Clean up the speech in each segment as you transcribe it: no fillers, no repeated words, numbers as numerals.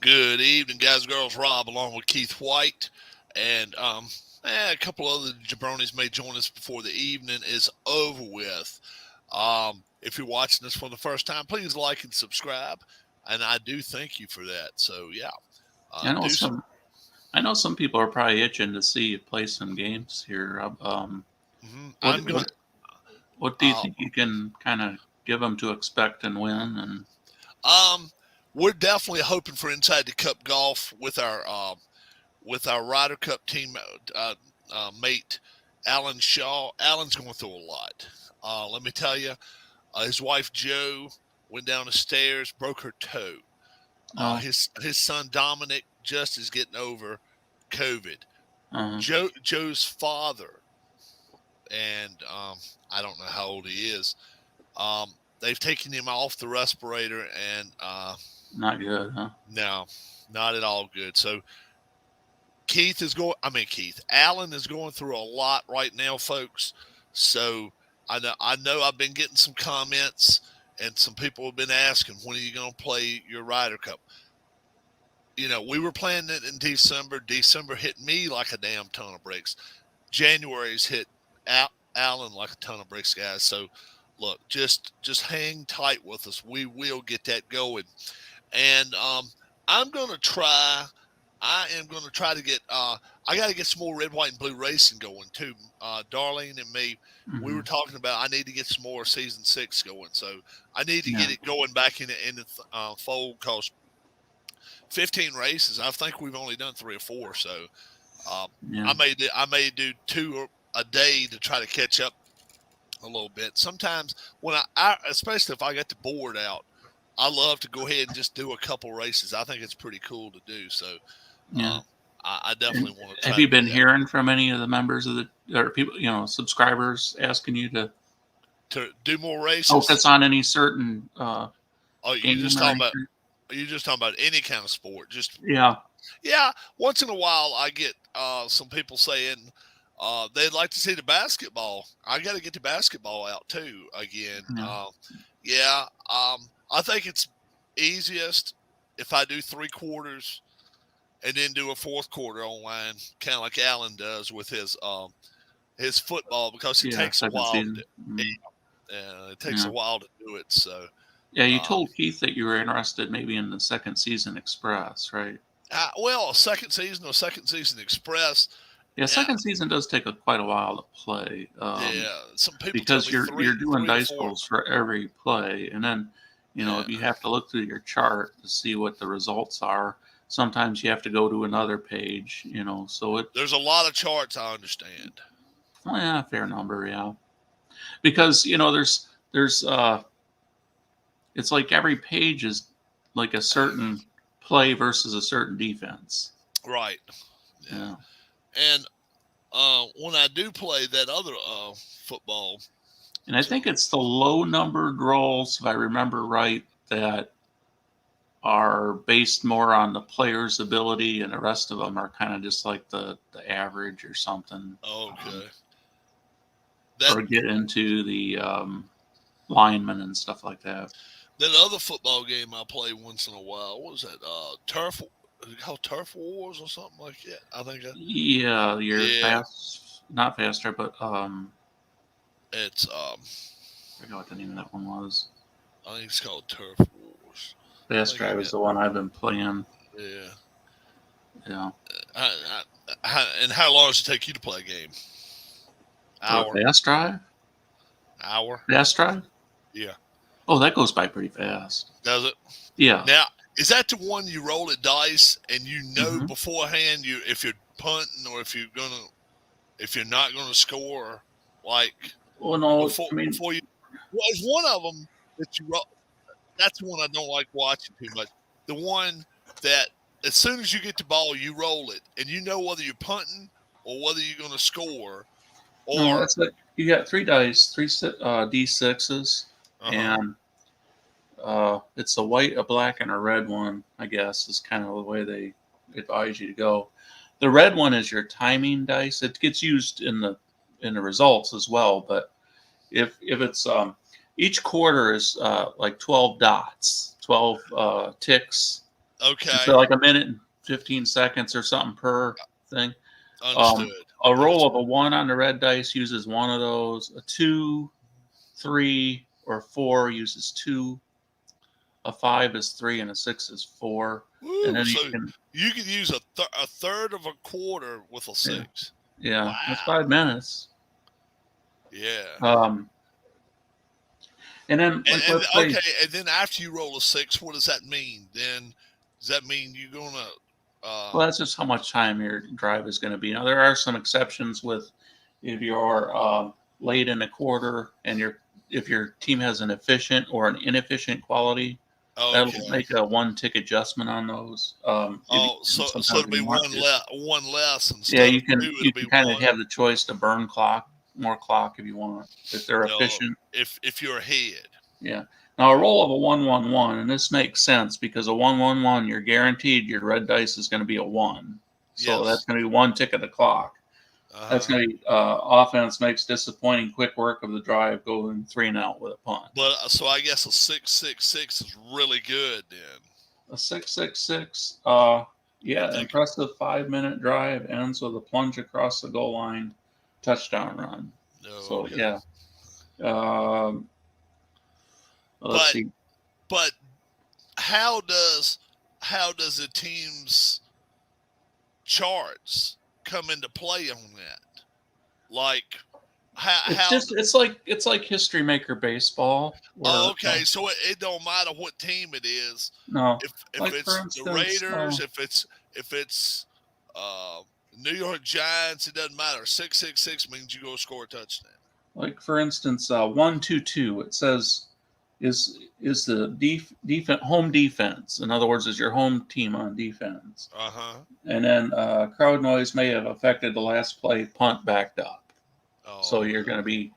Good evening, guys and girls. Rob, along with Keith White, and a couple other jabronis may join us before the evening is over with. If you're watching us for the first time, please like and subscribe, and I do thank you for that. So yeah, I know do some. some. I know some people are probably itching to see you play some games here. What I'm gonna. what what do you Uh, think you can kind of give them to expect and win? And um, we're definitely hoping for Inside the Cup golf with our Ryder Cup team mate Alan Shaw. Alan's going through a lot. Let me tell you, his wife Joe went down the stairs, broke her toe. oh, His son Dominic just is getting over COVID. uh, Joe's father, and I don't know how old he is. They've taken him off the respirator, and not good, huh? no, not at all good. So Keith is going. I mean, Keith Allen is going through a lot right now, folks. So I know I've been getting some comments, and some people have been asking, when are you going to play your Ryder Cup? We were planning it in December. December hit me like a damn ton of bricks. January's hit Allen like a ton of bricks, guys. So look, just hang tight with us. We will get that going, and I'm gonna try. I am going to try to get. I got to get some more red, white, and blue racing going too. Darlene and me, we Hmm. were talking about. I need to get some more season 6 going, so I need to Yeah, get it going back in the fold. Cause 15 races, I think we've only done 3 or 4. So um, yeah, I may do 2 a day to try to catch up a little bit. Sometimes when especially if I get the board out, I love to go ahead and just do a couple races. I think it's pretty cool to do. So yeah. um, I And definitely want to have try to you do been that. hearing from any of the members of the or people, subscribers asking you to To do more races. focus on any certain Oh, game or anything? you just talking about any kind of sport. Just Yeah, yeah. Once in a while, I get some people saying they'd like to see the basketball. I got to get the basketball out too again. yeah, Yeah. I think it's easiest if I do 3 quarters and then do a fourth quarter online, kind of like Allen does with his football, because it yeah. takes a Second while to season. Mm, it takes a yeah. while to do it. So, Yeah, you um, told Keith that you were interested maybe in the second season Express, right? well, a second season or second season express. Yeah, Uh, second season does take quite a while to play, yeah, some people tell because me you're doing three to dice four. rolls for every play, and then Yeah, you have to look through your chart to see what the results are. Sometimes you have to go to another page, so it there's a lot of charts. I understand. well, yeah, fair number, yeah. Because there's it's like every page is like a certain play versus a certain defense. Right. Yeah. Yeah. And when I do play that other football And I think tournament, it's the low numbered rolls, if I remember right, that are based more on the player's ability, and the rest of them are kind of just like the average or something, okay, that or get into the linemen and stuff like that. that other football game I play once in a while. What was that? Turf? Is it called Turf Wars or something like that? I think that. Yeah, you're Yeah, not faster, but it's I forgot what the name of that one was. I think it's called Turf Wars. I Fast think I Drive is got the one I've been playing. yeah. Yeah. And how long does it take you to play a game? Hour, Fast Drive? hour. Fast Drive? Yeah. Oh, that goes by pretty fast. Does it? Yeah. Now, is that the one you roll a dice and you know Hmm. beforehand if you're punting or if you're not gonna score, like Well, no, before I mean, before you? Well, it's one of them that you roll. That's the one I don't like watching too much. The one that as soon as you get the ball, you roll it, and you know whether you're punting or whether you're gonna score. no, Or that's like you got three dice, D6s, uh-huh. and it's a white, a black, and a red one, I guess, is kind of the way they advise you to go. The red one is your timing dice. It gets used in the results as well, but if it's each quarter is like 12 dots, 12 ticks, Okay. So like a minute and 15 seconds or something per thing. Understood. A roll of a 1 on the red dice uses 1 of those. A 2, 3, or 4 uses 2. A 5 is 3, and a 6 is 4. And Woo, then so you could use a third of a quarter with a 6. yeah, that's Wow. 5 minutes. Yeah. And then like And let's say, okay, and then after you roll a 6, what does that mean? Then does that mean you're gonna? well, that's just how much time your drive is going to be. Now there are some exceptions with if you're late in a quarter and if your team has an efficient or an inefficient quality, that'll Okay. make a 1 tick adjustment on those. Oh, so Sometimes it'll be mark it. one less Yeah, instead of two. you It'll be can kind of one. have the choice to burn more clock if you want. If they're No, efficient. if you're ahead. Yeah. Now a roll of a 1-1-1, and this makes sense because a 1-1-1, you're guaranteed your red dice is going to be a 1. So Yes. that's going to be 1 tick of the clock. That's Uh-huh. going to be offense makes disappointing quick work of the drive going 3 and out with a punt. But so I guess a 6-6-6 is really good then. A 6-6-6, yeah, Think- impressive 5-minute drive ends with a plunge across the goal line, touchdown run. No, So okay. yeah, let's But see. but how does the team's charts come into play on that? Like It's like History Maker baseball. Where, okay, so it don't matter what team it is. no, If like for it's the instance, Raiders, if it's New York Giants, it doesn't matter. 6-6-6 means you go score a touchdown. like for instance, 1-2-2. It says is the home defense. In other words, is your home team on defense? Uh-huh. And then crowd noise may have affected the last play. Punt backed up. So Oh, you're going to be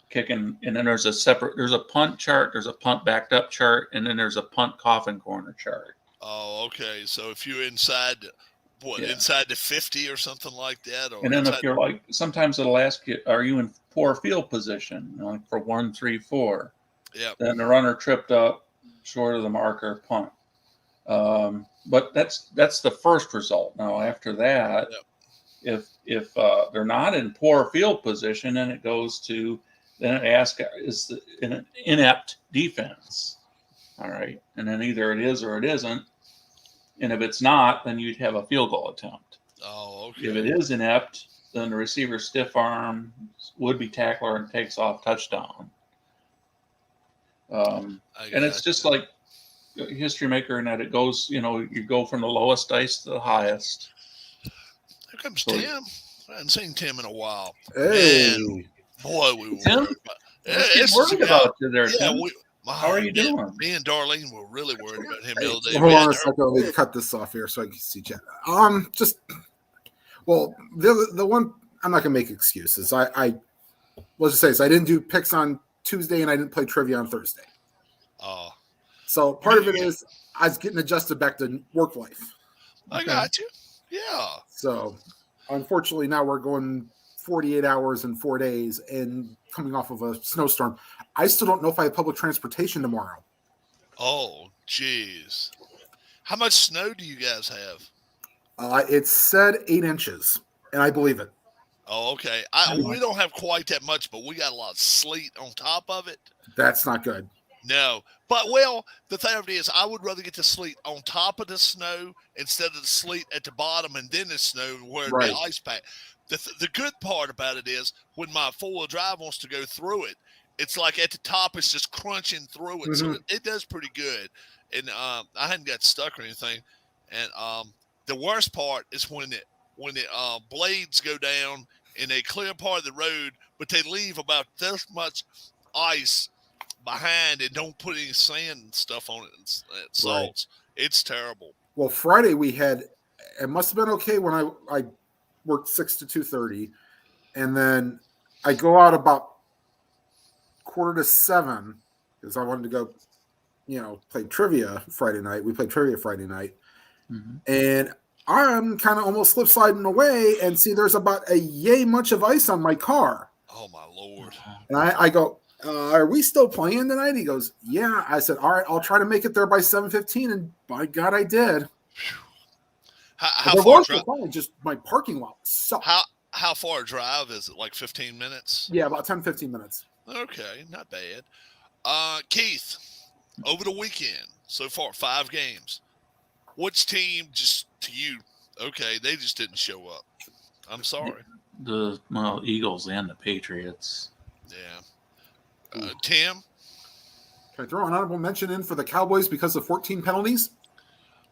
kicking, and then there's a punt chart, there's a punt backed up chart, and then there's a punt coffin corner chart. oh, okay. So if you're inside Yeah. inside the 50 or something like that, or And then if inside, you're like, sometimes it'll ask you, are you in poor field position? Like for 1, 3, 4. yeah. Then the runner tripped up short of the marker, punt. But that's the first result. Now after that, Yep. if they're not in poor field position, then it goes to then it asks is an inept defense. All right, and then either it is or it isn't. And if it's not, then you'd have a field goal attempt. Oh, okay. If it is inept, then the receiver stiff arm would-be tackler and takes off touchdown. And it's just like History Maker in that it goes, you go from the lowest dice to the highest. Here comes Tim. I haven't seen Tim in a while. Hey, Man, boy, we were Tim? worried about. It's worried about you there, Yeah, Tim. How are you doing? Me and Darlene were really worried about him the other day. hold on a second. Let me cut this off here so I can see chat. The one I'm not gonna make excuses. Let's just say this. I didn't do picks on Tuesday and I didn't play trivia on Thursday. Oh, So part of it is I was getting adjusted back to work life. I got you. Yeah. So unfortunately now we're going 48 hours and 4 days and coming off of a snowstorm. I still don't know if I have public transportation tomorrow. Oh, jeez. How much snow do you guys have? It said 8 inches, and I believe it. Oh, okay. We don't have quite that much, but we got a lot of sleet on top of it. That's not good. No, but the thing of it is, I would rather get the sleet on top of the snow instead of the sleet at the bottom and then the snow where Right. the ice pack. The good part about it is when my 4-wheel drive wants to go through it, it's like at the top it's just crunching through it, so it does pretty good. And I hadn't got stuck or anything. And the worst part is when the blades go down and they clear part of the road, but they leave about this much ice behind and don't put any sand and stuff on it and salts. Right. It's terrible. Well, Friday it must have been okay when I worked 6 to 2:30, and then I go out about 6:45 because I wanted to go, play trivia Friday night. We played trivia Friday night, and I'm kind of almost slip sliding away and see there's about a yay much of ice on my car. Oh my Lord! And I go, Are we still playing tonight? He goes, yeah. I said, all right, I'll try to make it there by 7:15, and by God, I did. How There far was drive? just my parking lot sucked. How far a drive is it? Like 15 minutes? Yeah, about 10, 15 minutes. Okay, not bad. Keith, over the weekend so far, 5 games. Which team just to you? Okay, they just didn't show up. I'm sorry. The Eagles and the Patriots. Yeah. Tim? Can I throw an honorable mention in for the Cowboys because of 14 penalties?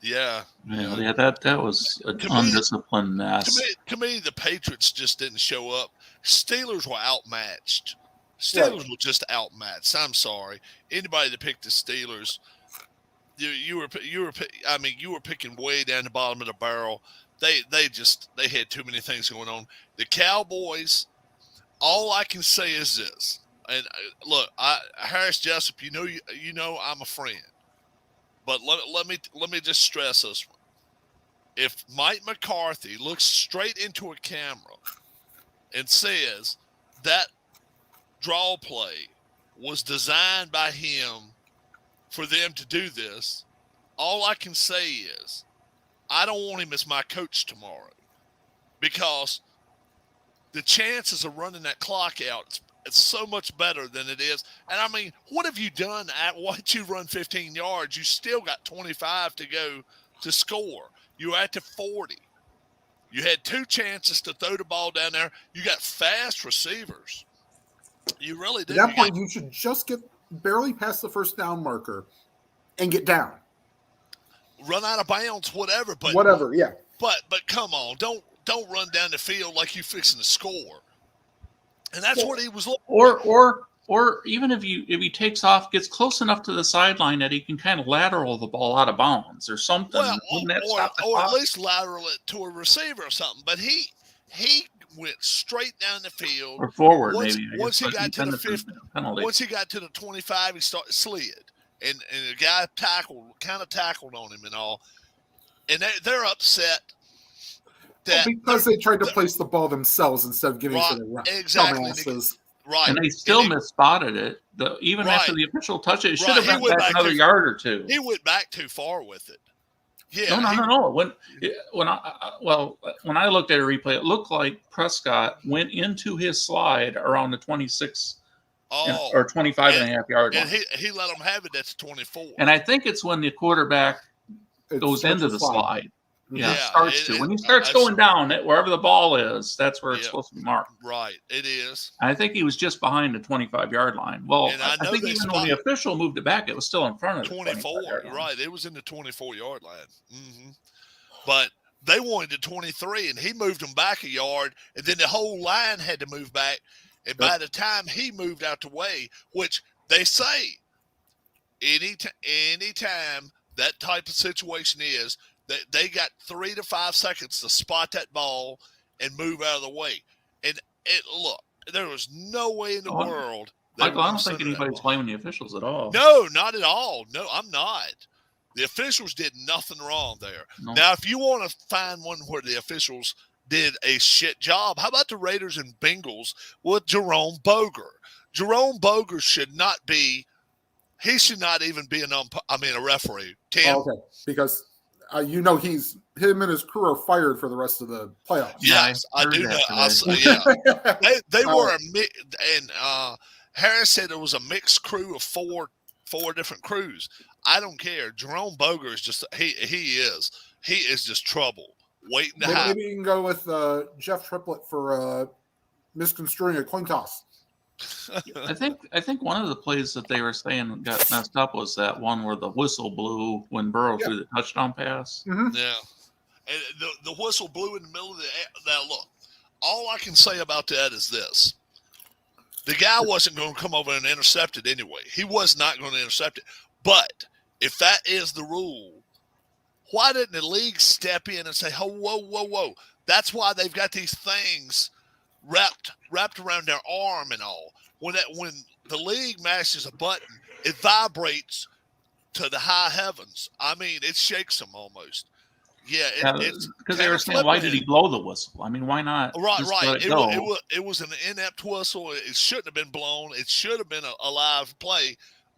Yeah, that was an undisciplined mess. To me, the Patriots just didn't show up. Steelers were outmatched. Steelers were just outmatched. I'm sorry. Anybody that picked the Steelers, you were picking way down the bottom of the barrel. They had too many things going on. The Cowboys, all I can say is this. And look, Harris Jessup, you know I'm a friend. But let me just stress this one. If Mike McCarthy looks straight into a camera and says that draw play was designed by him for them to do this, all I can say is I don't want him as my coach tomorrow, because the chances of running that clock out, it's so much better than it is. And I mean, what have you done once you run 15 yards? You still got 25 to go to score. You're at the 40. You had 2 chances to throw the ball down there. You got fast receivers. You really did. At that point, you should just get barely past the first down marker and get down. Run out of bounds, whatever. But whatever, yeah. But come on, don't run down the field like you're fixing to score. And that's what he was looking. Or even if he takes off, gets close enough to the sideline that he can kind of lateral the ball out of bounds or something. Well, or at least lateral it to a receiver or something. But he went straight down the field or forward. Once he got to the 50, once he got to the 25, he slid, and the guy tackled on him and all, and they're upset. Because they tried to place the ball themselves instead of giving it to the run. Exactly. Right. And they still misspotted it. Even after the official touch it, should have went back another yard or two. He went back too far with it. Yeah. No. When I looked at a replay, it looked like Prescott went into his slide around the 26 or 25 and a half yard line. And he let him have it at the 24. And I think it's when the quarterback goes into the slide. Starts to. When he starts going down, wherever the ball is, that's where it's supposed to be marked. Right, it is. I think he was just behind the 25-yard line. Well, I think even when the official moved it back, it was still in front of the 24. Right, it was in the 24-yard line. Mm-hmm. But they wanted the 23, and he moved them back a yard, and then the whole line had to move back. And by the time he moved out the way, which they say, anytime that type of situation is, they got 3 to 5 seconds to spot that ball and move out of the way. And look, there was no way in the world. Michael, I don't think anybody's blaming the officials at all. No, not at all. No, I'm not. The officials did nothing wrong there. No. Now, if you want to find one where the officials did a shit job, how about the Raiders and Bengals with Jerome Boger? Jerome Boger should not even be a referee. Tim? Okay, because him and his crew are fired for the rest of the playoffs. Yes, I do know. They were and Harris said it was a mixed crew of four different crews. I don't care. Jerome Boger is just he is just trouble waiting to happen. Maybe you can go with Jeff Triplett for misconstruing a coin toss. I think one of the plays that they were saying got messed up was that one where the whistle blew when Burrow threw the touchdown pass. Mm-hmm. Yeah, and the whistle blew in the middle of the. Now look, all I can say about that is this: the guy wasn't going to come over and intercept it anyway. He was not going to intercept it. But if that is the rule, why didn't the league step in and say, "Oh, whoa"? That's why they've got these things wrapped around their arm and all. When the league mashes a button, it vibrates to the high heavens. I mean, it shakes them almost. Yeah, it's because they were saying, why did he blow the whistle? I mean, why not Right. just let it go? It was an inept whistle. It shouldn't have been blown. It should have been a live play.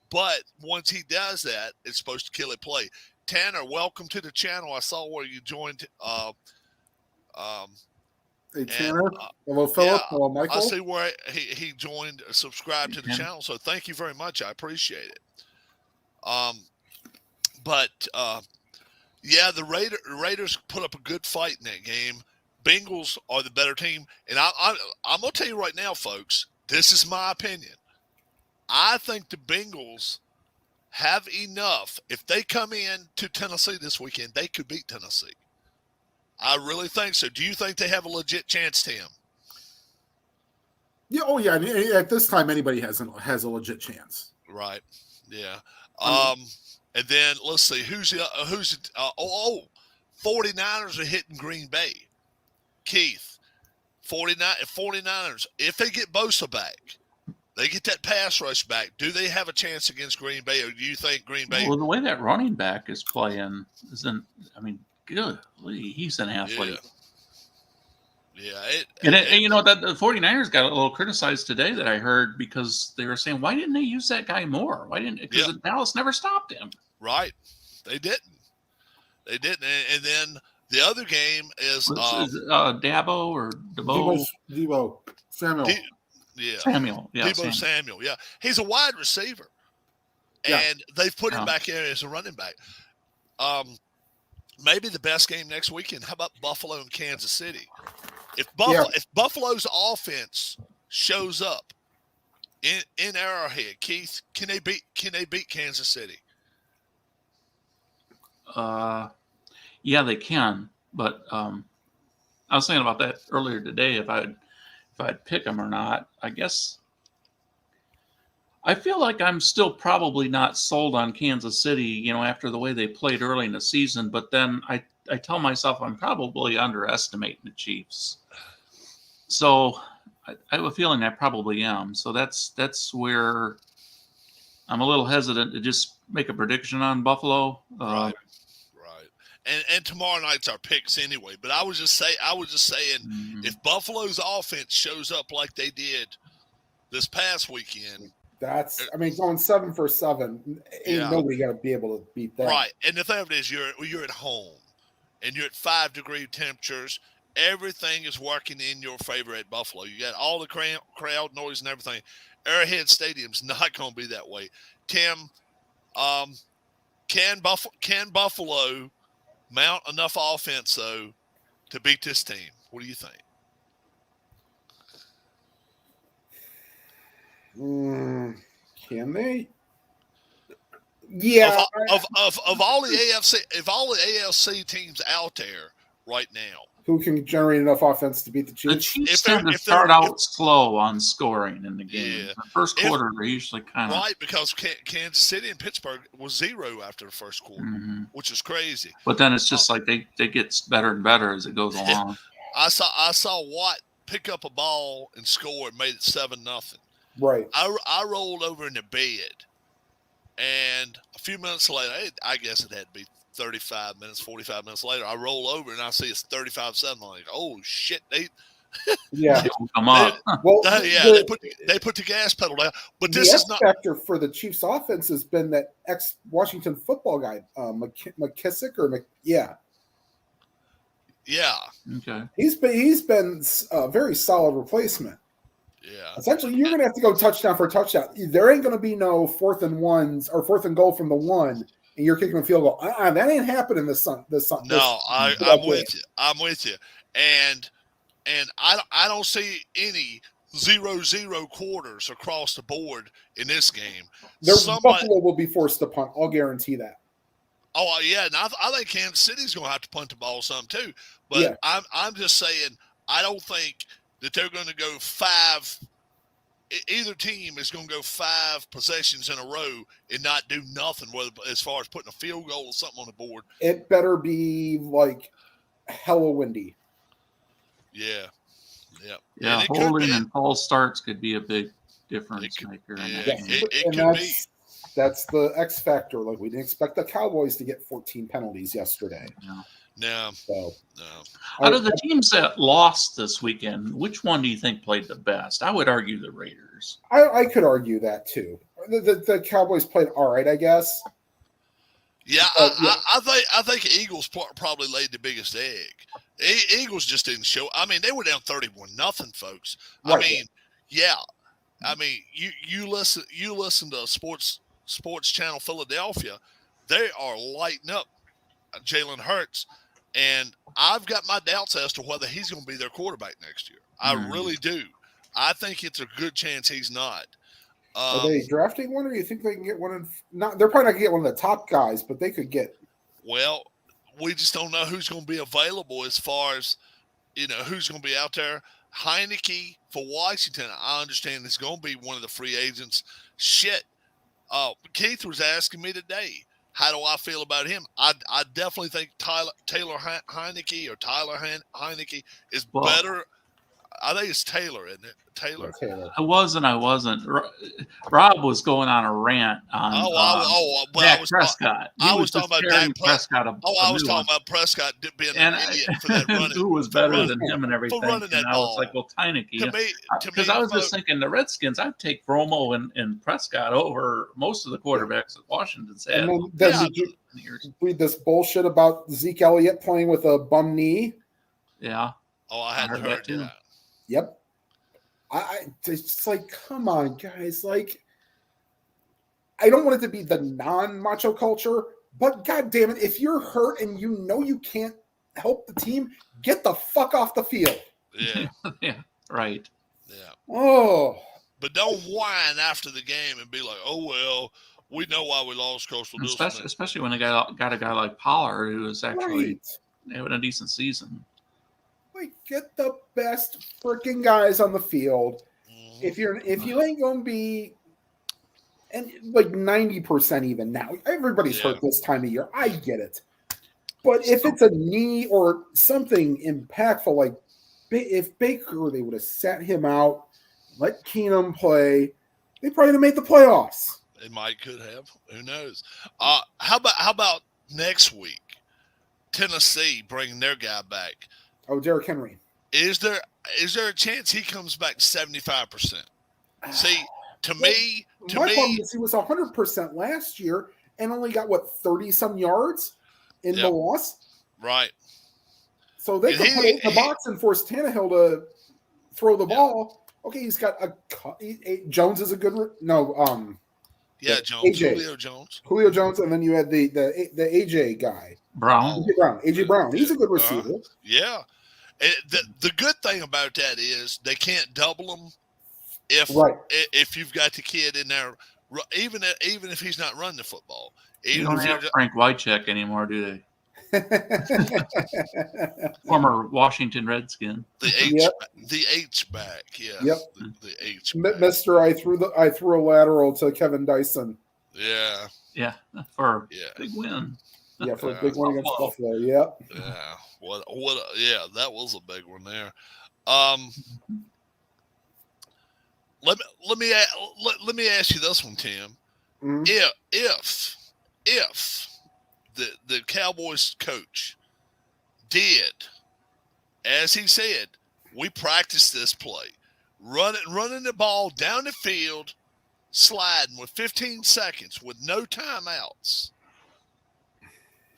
But once he does that, it's supposed to kill a play. Tanner, welcome to the channel. I saw where you joined. Hey, Tanner. Hello, Philip. Hello, Michael. I see where he joined, subscribed to the channel. So thank you very much. I appreciate it. Yeah, the Raiders put up a good fight in that game. Bengals are the better team. And I'm going to tell you right now, folks, this is my opinion. I think the Bengals have enough. If they come in to Tennessee this weekend, they could beat Tennessee. I really think so. Do you think they have a legit chance, Tim? Yeah. Oh, yeah. I mean, at this time, anybody has a legit chance. Right. Yeah. And then let's see who's 49ers are hitting Green Bay. Keith, 49ers. If they get Bosa back, they get that pass rush back. Do they have a chance against Green Bay, or do you think Green Bay? Well, the way that running back is playing isn't. I mean, golly, he's an athlete. Yeah. And you know that the 49ers got a little criticized today that I heard because they were saying, why didn't they use that guy more? Why didn't? Because Dallas never stopped him. Right. They didn't. And then the other game is Dabo or Debo Samuel. Samuel. Yeah. Debo Samuel. Yeah. He's a wide receiver. And they've put him back in as a running back. Maybe the best game next weekend. How about Buffalo and Kansas City? If Buffalo's offense shows up in Arrowhead, Keith, can they beat Kansas City? Yeah, they can. But I was thinking about that earlier today. If I'd pick them or not. I guess I feel like I'm still probably not sold on Kansas City. You know, after the way they played early in the season. But then I tell myself I'm probably underestimating the Chiefs. So I have a feeling I probably am. So that's where I'm a little hesitant to just make a prediction on Buffalo. Right. And tomorrow night's our picks anyway. But I was just saying, if Buffalo's offense shows up like they did this past weekend, going 7 for 7. Ain't nobody gonna be able to beat that. Right. And the thing of it is, you're at home, and you're at 5-degree temperatures. Everything is working in your favor at Buffalo. You got all the crowd noise and everything. Arrowhead Stadium's not going to be that way. Tim, can Buffalo mount enough offense though to beat this team? What do you think? Can they? Yeah. Of all the AFC teams out there right now, who can generate enough offense to beat the Chiefs? The Chiefs tend to start out slow on scoring in the game. The first quarter, they're usually kind of... Right, because Kansas City and Pittsburgh was 0 after the first quarter, which is crazy. But then it's just like they get better and better as it goes along. I saw Watt pick up a ball and score and made it 7-0. Right. I rolled over in the bed, and a few minutes later, I guess it had to be 35 minutes, 45 minutes later, I roll over and I see it's 35-7. I'm like, oh shit, they come on. They put the gas pedal down. But this is not factor for the Chiefs' offense has been that ex-Washington football guy, McKissick Okay. He's been a very solid replacement. Yeah. Essentially, you're going to have to go touchdown for a touchdown. There ain't going to be no 4th and 1s or 4th and goal from the 1. And you're kicking a field goal. That ain't happening this Sunday. No, I'm with you. I'm with you. And I don't see any 0-0 quarters across the board in this game. Buffalo will be forced to punt. I'll guarantee that. Oh yeah, and I think Kansas City's going to have to punt the ball some too. But I'm just saying I don't think that they're going to go 5. Either team is going to go 5 possessions in a row and not do nothing, whether as far as putting a field goal or something on the board. It better be like hella windy. Yeah. Holding and false starts could be a big difference maker. It could be. That's the X factor. Like we didn't expect the Cowboys to get 14 penalties yesterday. Yeah. No, So no. Out of the teams that lost this weekend, which one do you think played the best? I would argue the Raiders. I could argue that too. The Cowboys played all right, I guess. Yeah, But, yeah. I think Eagles probably laid the biggest egg. Eagles just didn't show. I mean, they were down 31-0, folks. Right. I mean, yeah. I mean, you listen to Sports Channel Philadelphia, they are lighting up Jalen Hurts, and I've got my doubts as to whether he's going to be their quarterback next year. I really do. I think it's a good chance he's not. Are they drafting one, or you think they can get one? They're probably not going to get one of the top guys, but they could get. Well, we just don't know who's going to be available as far as who's going to be out there. Heineke for Washington, I understand is going to be one of the free agents. Shit. Keith was asking me today, how do I feel about him? I definitely think Taylor Heineke is better. I think it's Taylor, isn't it? Taylor. I wasn't. Rob was going on a rant on Dak Prescott. I was talking about Dak Prescott. I was talking about Prescott being an idiot for that running. Who was better than him and everything? For running that I was like, well, Heineke. Because I was just thinking the Redskins, I'd take Romo and Prescott over most of the quarterbacks that Washington's had. And then did you read this bullshit about Zeke Elliott playing with a bum knee? Yeah. Oh, I hadn't heard that. Yep. It's like, come on, guys. Like, I don't want it to be the non-macho culture, but God damn it, if you're hurt and you know you can't help the team, get the fuck off the field. Yeah. Yeah. Right. Yeah. Oh. But don't whine after the game and be like, oh, well, we know why we lost, Coach. Especially when they got a guy like Pollard who is actually having a decent season. Like, get the best freaking guys on the field. If you ain't gonna be, and like 90% even now, everybody's hurt this time of year. I get it, but if it's a knee or something impactful, like if Baker, they would have sat him out, let Keenum play, they probably would have made the playoffs. They could have. Who knows? How about next week? Tennessee bringing their guy back. Oh, Derrick Henry. Is there a chance he comes back 75%? See, to me, problem is he was 100% last year and only got 30-some yards in the loss. Right. So they could put it in the box and force Tannehill to throw the ball. Okay, he's got Jones is a good Jones. Julio Jones, and then you had the AJ guy. AJ Brown. He's a good receiver. Yeah. The good thing about that is they can't double him if you've got the kid in there, even if he's not running the football. You don't have Frank Wycheck anymore, do they? Former Washington Redskin. The H back, yeah. Yep. The H. Mister, I threw a lateral to Kevin Dyson. Yeah. Yeah, for a big win. Yeah, for a big one against Buffalo. Yep. Yeah. That was a big one there. Let me ask you this one, Tim. Mm-hmm. If the Cowboys coach did, as he said, we practiced this play, running the ball down the field, sliding with 15 seconds with no timeouts.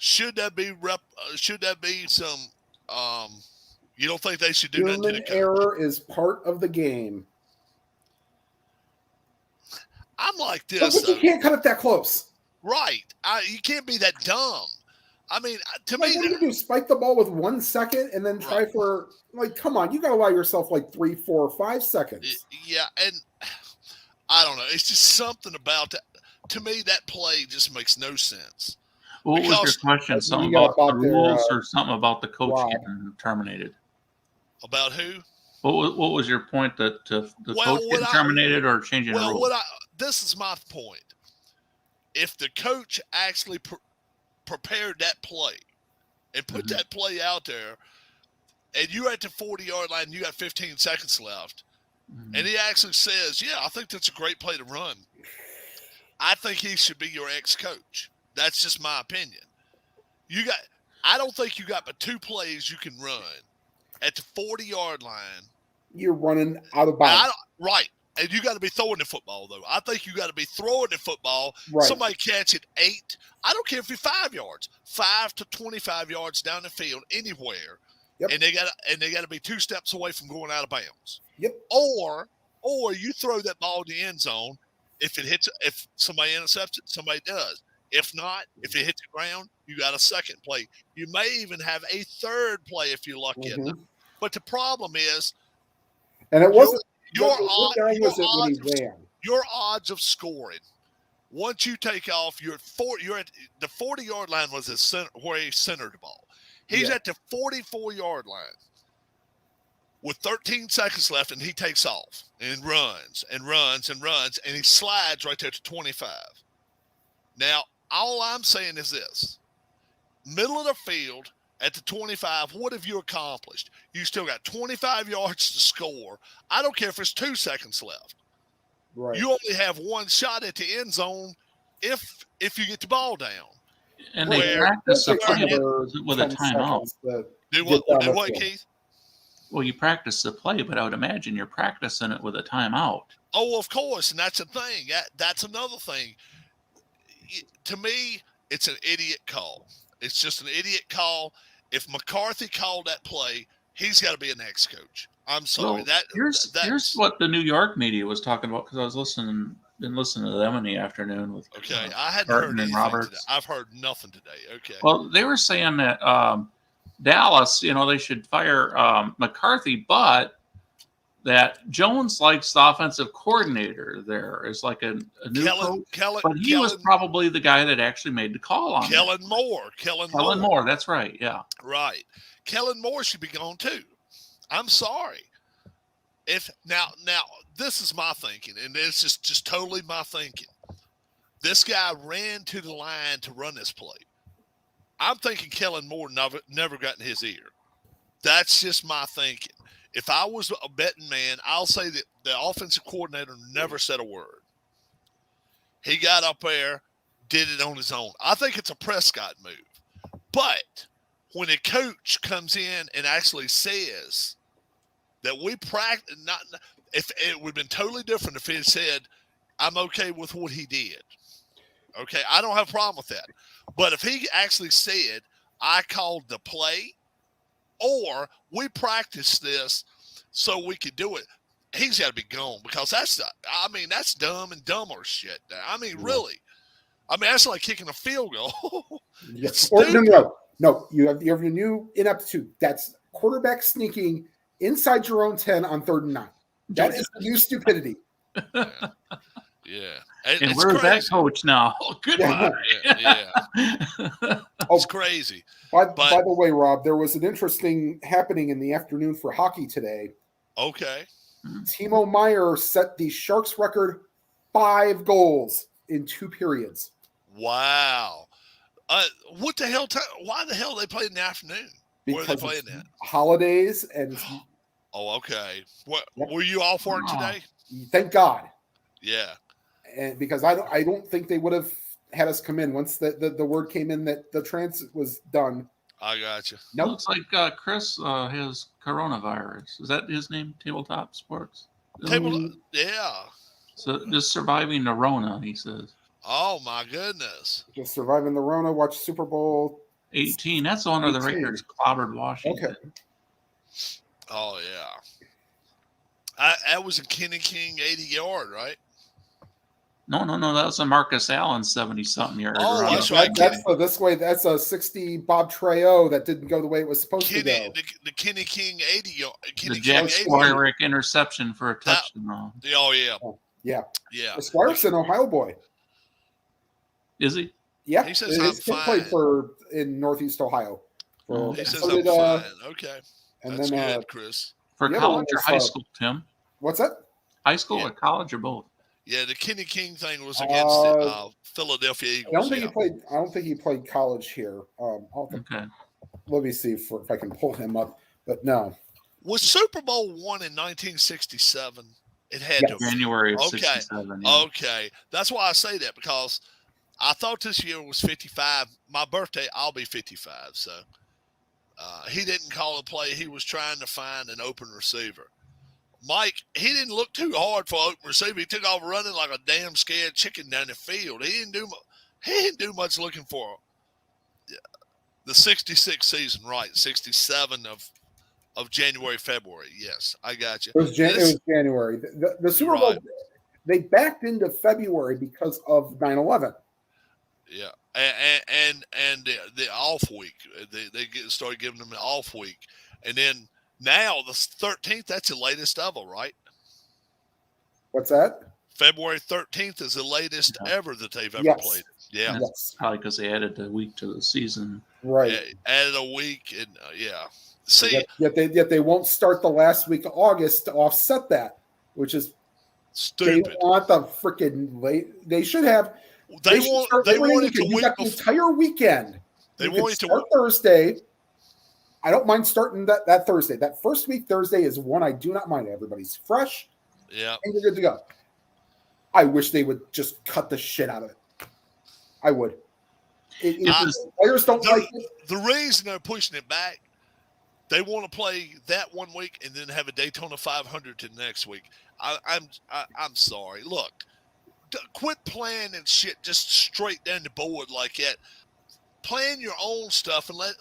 Should that be some? You don't think they should do that? Human error is part of the game. I'm like this. But you can't cut it that close, right? You can't be that dumb. I mean, to me, what do you do? Spike the ball with 1 second and then try for come on, you got to allow yourself 3, 4, 5 seconds. Yeah, and I don't know. It's just something about that. To me, that play just makes no sense. What was your question? Something about the rules or something about the coach getting terminated? About who? What was your point that the coach getting terminated or changing the rules? This is my point. If the coach actually prepared that play and put that play out there, and you're at the 40-yard line and you got 15 seconds left, and he actually says, yeah, I think that's a great play to run, I think he should be your ex-coach. That's just my opinion. I don't think you got but 2 plays you can run at the 40-yard line. You're running out of bounds. Right. And you got to be throwing the football, though. I think you got to be throwing the football. Right. Somebody catch it 8. I don't care if you're 5 yards, 5 to 25 yards down the field, anywhere. Yep. And they got to be 2 steps away from going out of bounds. Yep. Or you throw that ball in the end zone. If somebody intercepts it, somebody does. If not, if it hits the ground, you got a second play. You may even have a third play if you're lucky enough. But the problem is, and it wasn't your odds of scoring. Once you take off, you're at the 40-yard line was where he centered the ball. He's at the 44-yard line with 13 seconds left, and he takes off and runs and runs and runs, and he slides right there to 25. Now, all I'm saying is this. Middle of the field at the 25, what have you accomplished? You still got 25 yards to score. I don't care if it's 2 seconds left. Right. You only have 1 shot at the end zone if you get the ball down. And they practice the play with a timeout. Do what, Keith? Well, you practice the play, but I would imagine you're practicing it with a timeout. Oh, of course, and that's the thing. That's another thing. To me, it's an idiot call. It's just an idiot call. If McCarthy called that play, he's got to be an ex-coach. I'm sorry. Well, here's what the New York media was talking about, because I was listening to them in the afternoon with I hadn't Burton heard and anything Roberts. today. I've heard nothing today. Okay. Well, they were saying that Dallas, they should fire McCarthy, but that Jones likes the offensive coordinator there is like a new coach. But he was probably the guy that actually made the call on Kellen Moore. Kellen Moore, that's right, yeah. Right. Kellen Moore should be gone too. I'm sorry. Now this is my thinking, and it's just totally my thinking. This guy ran to the line to run this play. I'm thinking Kellen Moore never got in his ear. That's just my thinking. If I was a betting man, I'll say that the offensive coordinator never said a word. He got up there, did it on his own. I think it's a Prescott move. But when a coach comes in and actually says that we practice, if it would have been totally different if he had said, I'm okay with what he did. Okay, I don't have a problem with that. But if he actually said, I called the play, or we practiced this so we could do it, he's got to be gone, because that's dumb and dumber shit. Really. That's like kicking a field goal. Yes. No. You have your new ineptitude. That's quarterback sneaking inside your own 10 on 3rd and 9. That is the new stupidity. Yeah. And where's that coach now? Oh, goodbye. Yeah. It's crazy. By the way, Rob, there was an interesting happening in the afternoon for hockey today. Okay. Timo Meier set the Sharks record 5 goals in 2 periods. Wow. What the hell? Why the hell they play in the afternoon? Where are they playing at? Holidays and. Oh, okay. What were you all for it today? Thank God. Yeah. And because I don't think they would have had us come in once the word came in that the transit was done. I got you. Nope. Looks like Chris has coronavirus. Is that his name? Tabletop Sports. Yeah. So just surviving the Rona, he says. Oh my goodness. Just surviving the Rona. Watch Super Bowl 18. That's the one of the Raiders clobbered Washington. Okay. Oh yeah. That was a Kenny King 80-yard, right? No. That was a Marcus Allen 70-something yard. Oh, run. that's right. That's a 60 Bob Trejo that didn't go the way it was supposed to go. The Kenny King 80-yard. The Jack Squirick interception for a touchdown. Oh yeah. Yeah. Yeah. Squirick's an Ohio boy. Is he? Yeah. He says his I'm kid fine. played in Northeast Ohio. He says I'm fine. Okay. And That's then, good, Chris. For college or high school, Tim? What's that? High school or college or both? Yeah, the Kenny King thing was against the Philadelphia Eagles. I don't think he played college here. Okay. Let me see if I can pull him up. But no. Was Super Bowl won in 1967? It had to. January of 67. Yeah. Okay. That's why I say that, because I thought this year was 55. My birthday, I'll be 55. So he didn't call a play. He was trying to find an open receiver. Mike, he didn't look too hard for open receiver. He took off running like a damn scared chicken down the field. He didn't do much looking for the 66 season, right? 67 of January, February. Yes, I got you. It was January. The Super Bowl, they backed into February because of 9/11. Yeah, and the off week, they started giving them an off week, and then now the 13th. That's the latest ever, right? What's that? February 13th is the latest ever that they've ever played. Yeah, that's probably because they added the week to the season. Right, added a week, and See, yet they won't start the last week of August to offset that, which is stupid. They want the freaking late. They should have. They want it to you got the entire weekend. They want it to start Thursday. I don't mind starting that Thursday. That first week Thursday is one I do not mind. Everybody's fresh. Yeah, and you're good to go. I wish they would just cut the shit out of it. I would. Players don't like it. The reason they're pushing it back, they want to play that one week and then have a Daytona 500 to the next week. I'm sorry. Look, quit playing and shit just straight down the board like that. Plan your own stuff and let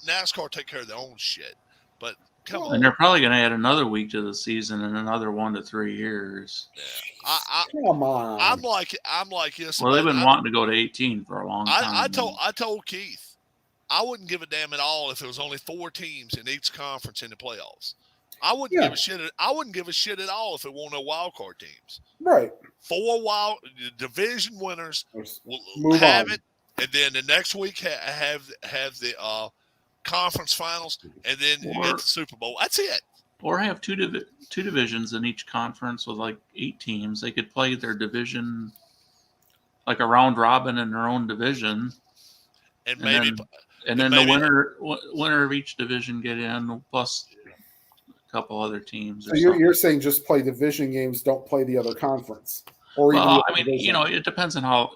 NASCAR take care of their own shit. But come on. And they're probably going to add another week to the season in another 1 to 3 years. Yeah. Come on. I'm like this. Well, they've been wanting to go to 18 for a long time. I told Keith, I wouldn't give a damn at all if it was only 4 teams in each conference in the playoffs. I wouldn't give a shit. I wouldn't give a shit at all if it weren't no wild card teams. Right. 4 division winners will have it, and then the next week have the conference finals, and then you get the Super Bowl. That's it. Or have two divisions in each conference with like 8 teams. They could play their division like a round robin in their own division, and then the winner of each division get in plus a couple other teams. So you're saying just play division games, don't play the other conference, or I mean, it depends on how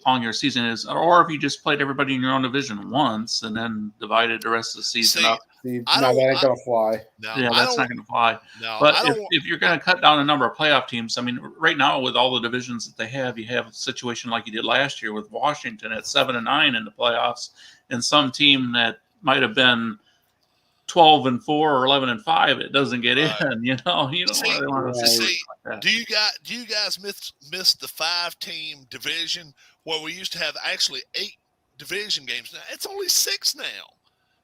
long your season is, or if you just played everybody in your own division once and then divided the rest of the season up. That ain't gonna fly. That's not gonna fly. No, but if you're gonna cut down the number of playoff teams, I mean, right now with all the divisions that they have, you have a situation like you did last year with Washington at 7-9 in the playoffs, and some team that might have been 12-4 or 11-5, it doesn't get in. You don't really want to see like that. Do you guys miss the 5-team division where we used to have actually 8 division games? Now it's only 6 now.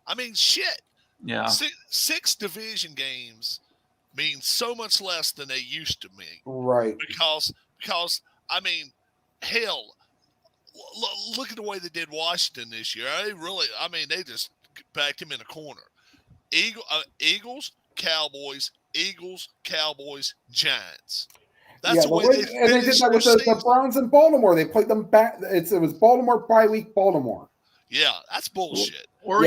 I mean, shit. Yeah. 6 division games mean so much less than they used to mean. Right. Because I mean, hell, look at the way they did Washington this year. They just backed him in a corner. Eagles, Cowboys, Giants. That's the way they and they did that with the Browns in Baltimore. They played them back. It was Baltimore bye week, Baltimore. Yeah, that's bullshit. Or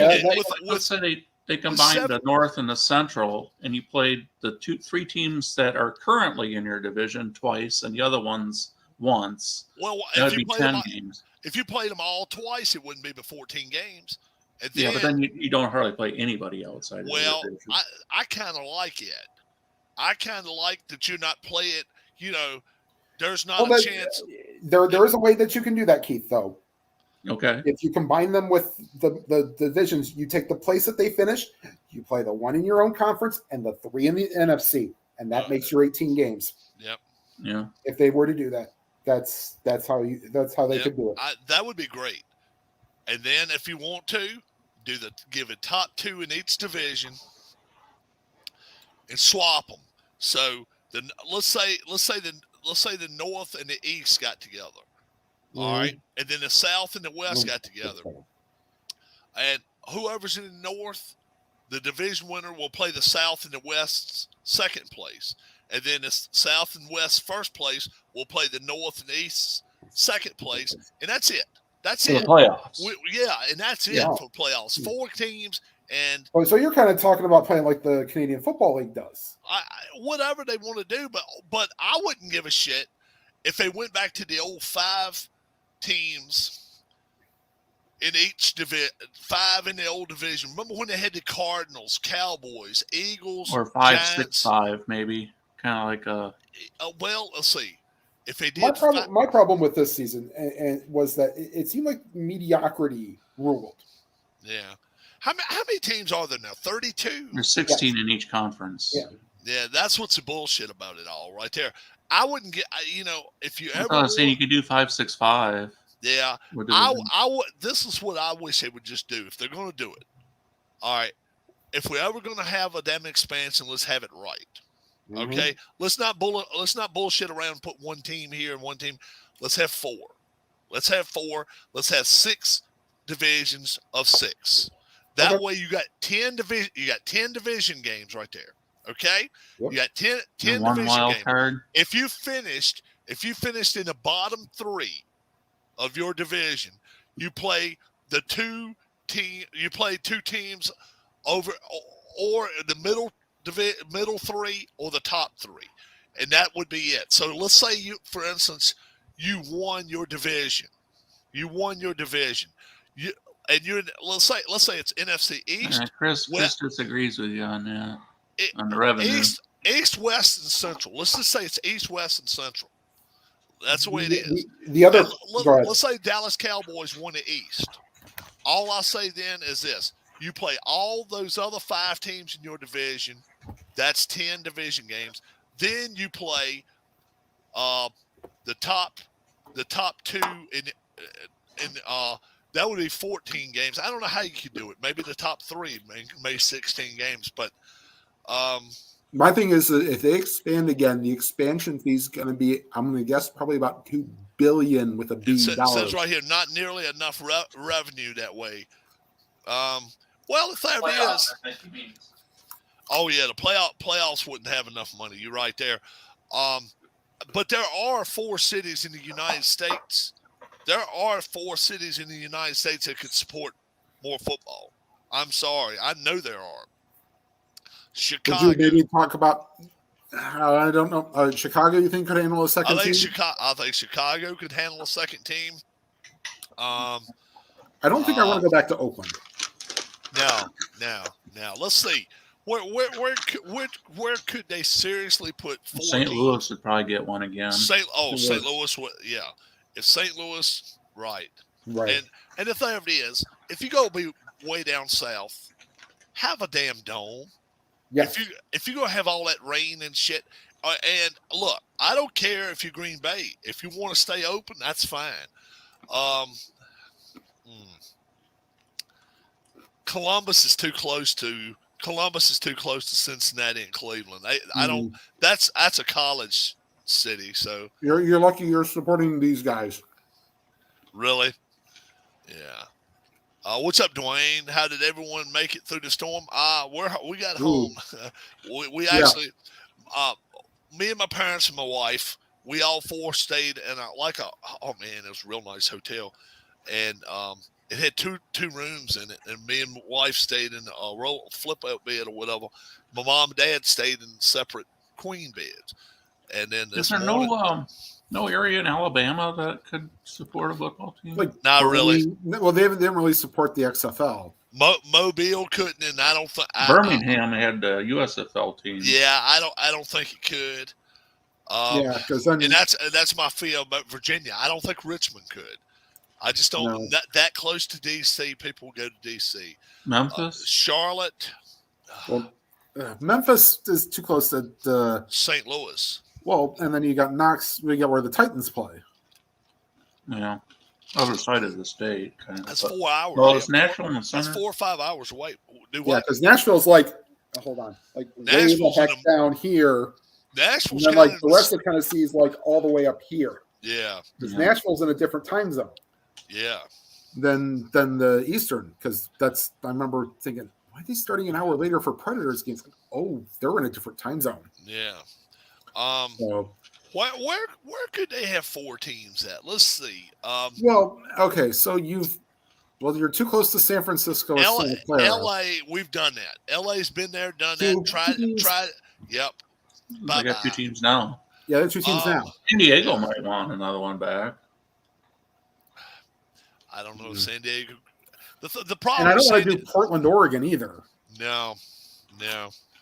let's say they combined the North and the Central, and you played the 3 teams that are currently in your division twice, and the other ones once. Well, that would be 10 games. If you played them all twice, it wouldn't be but 14 games. But then you don't hardly play anybody outside of the division. I kind of like it. I kind of like that you're not playing, there's not a chance. There is a way that you can do that, Keith, though. Okay. If you combine them with the divisions, you take the place that they finished, you play the 1 in your own conference and the 3 in the NFC, and that makes your 18 games. Yep. Yeah. If they were to do that, that's how they could do it. That would be great. And then if you want to, give a top 2 in each division and swap them. So let's say the North and the East got together. All right. And then the South and the West got together. And whoever's in the North, the division winner will play the South and the West's second place. And then the South and West first place will play the North and East's second place. And that's it. That's it. For the playoffs. And that's it for playoffs. 4 teams. And so you're kind of talking about playing like the Canadian Football League does. Whatever they want to do, but I wouldn't give a shit if they went back to the old 5 teams in each division, 5 in the old division. Remember when they had the Cardinals, Cowboys, Eagles, Or 5, Giants? 6, 5, maybe. Kind of like a. Well, let's see. If they did, my problem with this season and was that it seemed like mediocrity ruled. Yeah. How many teams are there now? 32? There's 16 in each conference. Yeah, that's what's the bullshit about it all right there. I wouldn't get, if you ever. I was saying you could do 5, 6, 5. Yeah. I would. This is what I wish they would just do if they're going to do it. All right. If we're ever going to have a damn expansion, let's have it right. Mm-hmm. Okay. Let's not bullshit around and put one team here and one team. Let's have 4. Let's have 4. Let's have 6 divisions of 6. That way you got 10 division. You got 10 division games right there. Okay. Yep. You got 10 one division wild games. Card. If you finished in the bottom 3 of your division, you play the 2 teams over or the middle 3 or the top 3, and that would be it. So let's say for instance, you won your division. Let's say it's NFC East. Chris disagrees with you on that. On the revenue. East, West, and Central. Let's just say it's East, West, and Central. That's the way it is. Let's say Dallas Cowboys won the East. All I say then is this: you play all those other 5 teams in your division. That's 10 division games. Then you play the top 2 in that would be 14 games. I don't know how you could do it. Maybe the top 3, maybe 16 games. But my thing is that if they expand again, the expansion fee is going to be, I'm going to guess, probably about $2 billion with a B. It says right here, not nearly enough revenue that way. Well, if that is, oh yeah, the playoffs wouldn't have enough money. You're right there. But there are 4 cities in the United States. There are 4 cities in the United States that could support more football. I'm sorry, I know there are. Chicago. Would you maybe talk about? I don't know. Chicago, you think could handle a second team? I think Chicago could handle a second team. I don't think I want to go back to Oakland. Now, let's see. Where could they seriously put 4 St. Louis would probably get one again. St. Louis would, yeah. If St. Louis, right. And the thing of it is, if you go be way down south, have a damn dome. Yeah. If you're gonna have all that rain and shit, and look, I don't care if you're Green Bay. If you want to stay open, that's fine. Columbus is too close to Cincinnati and Cleveland. I don't. That's a college city, so you're lucky you're supporting these guys. Really? Yeah. What's up, Dwayne? How did everyone make it through the storm? We got home. we actually, me and my parents and my wife, we all 4 stayed in it was a real nice hotel, and it had two rooms in it, and me and my wife stayed in a flip out bed or whatever. My mom and dad stayed in separate queen beds, and then is there no area in Alabama that could support a football team? Not really. Well, they didn't really support the XFL. Mobile couldn't, and I don't think Birmingham had the USFL team. Yeah, I don't think it could. Because and that's my feel about Virginia. I don't think Richmond could. I just don't. That close to DC, people go to DC. Memphis, Charlotte. Well, Memphis is too close to St. Louis. Well, and then you got Knox. We got where the Titans play. Yeah, other side of the state. Kind of. That's 4 hours. Well, it's Nashville in the center. That's 4 or 5 hours away. Yeah, because Nashville's way the heck down here. Nashville's and then the rest of Tennessee is all the way up here. Yeah, because Nashville's in a different time zone. Yeah. Than the Eastern, because I remember thinking, why are they starting an hour later for Predators games? They're in a different time zone. Yeah. Where could they have 4 teams at? Let's see. So you're too close to San Francisco. LA, we've done that. LA's been there, done that. Tried. Yep. They got 2 teams now. Yeah, they're 2 teams now. San Diego might want another one back. I don't know if San Diego. The And problem I don't is want to do Portland, Oregon either. no.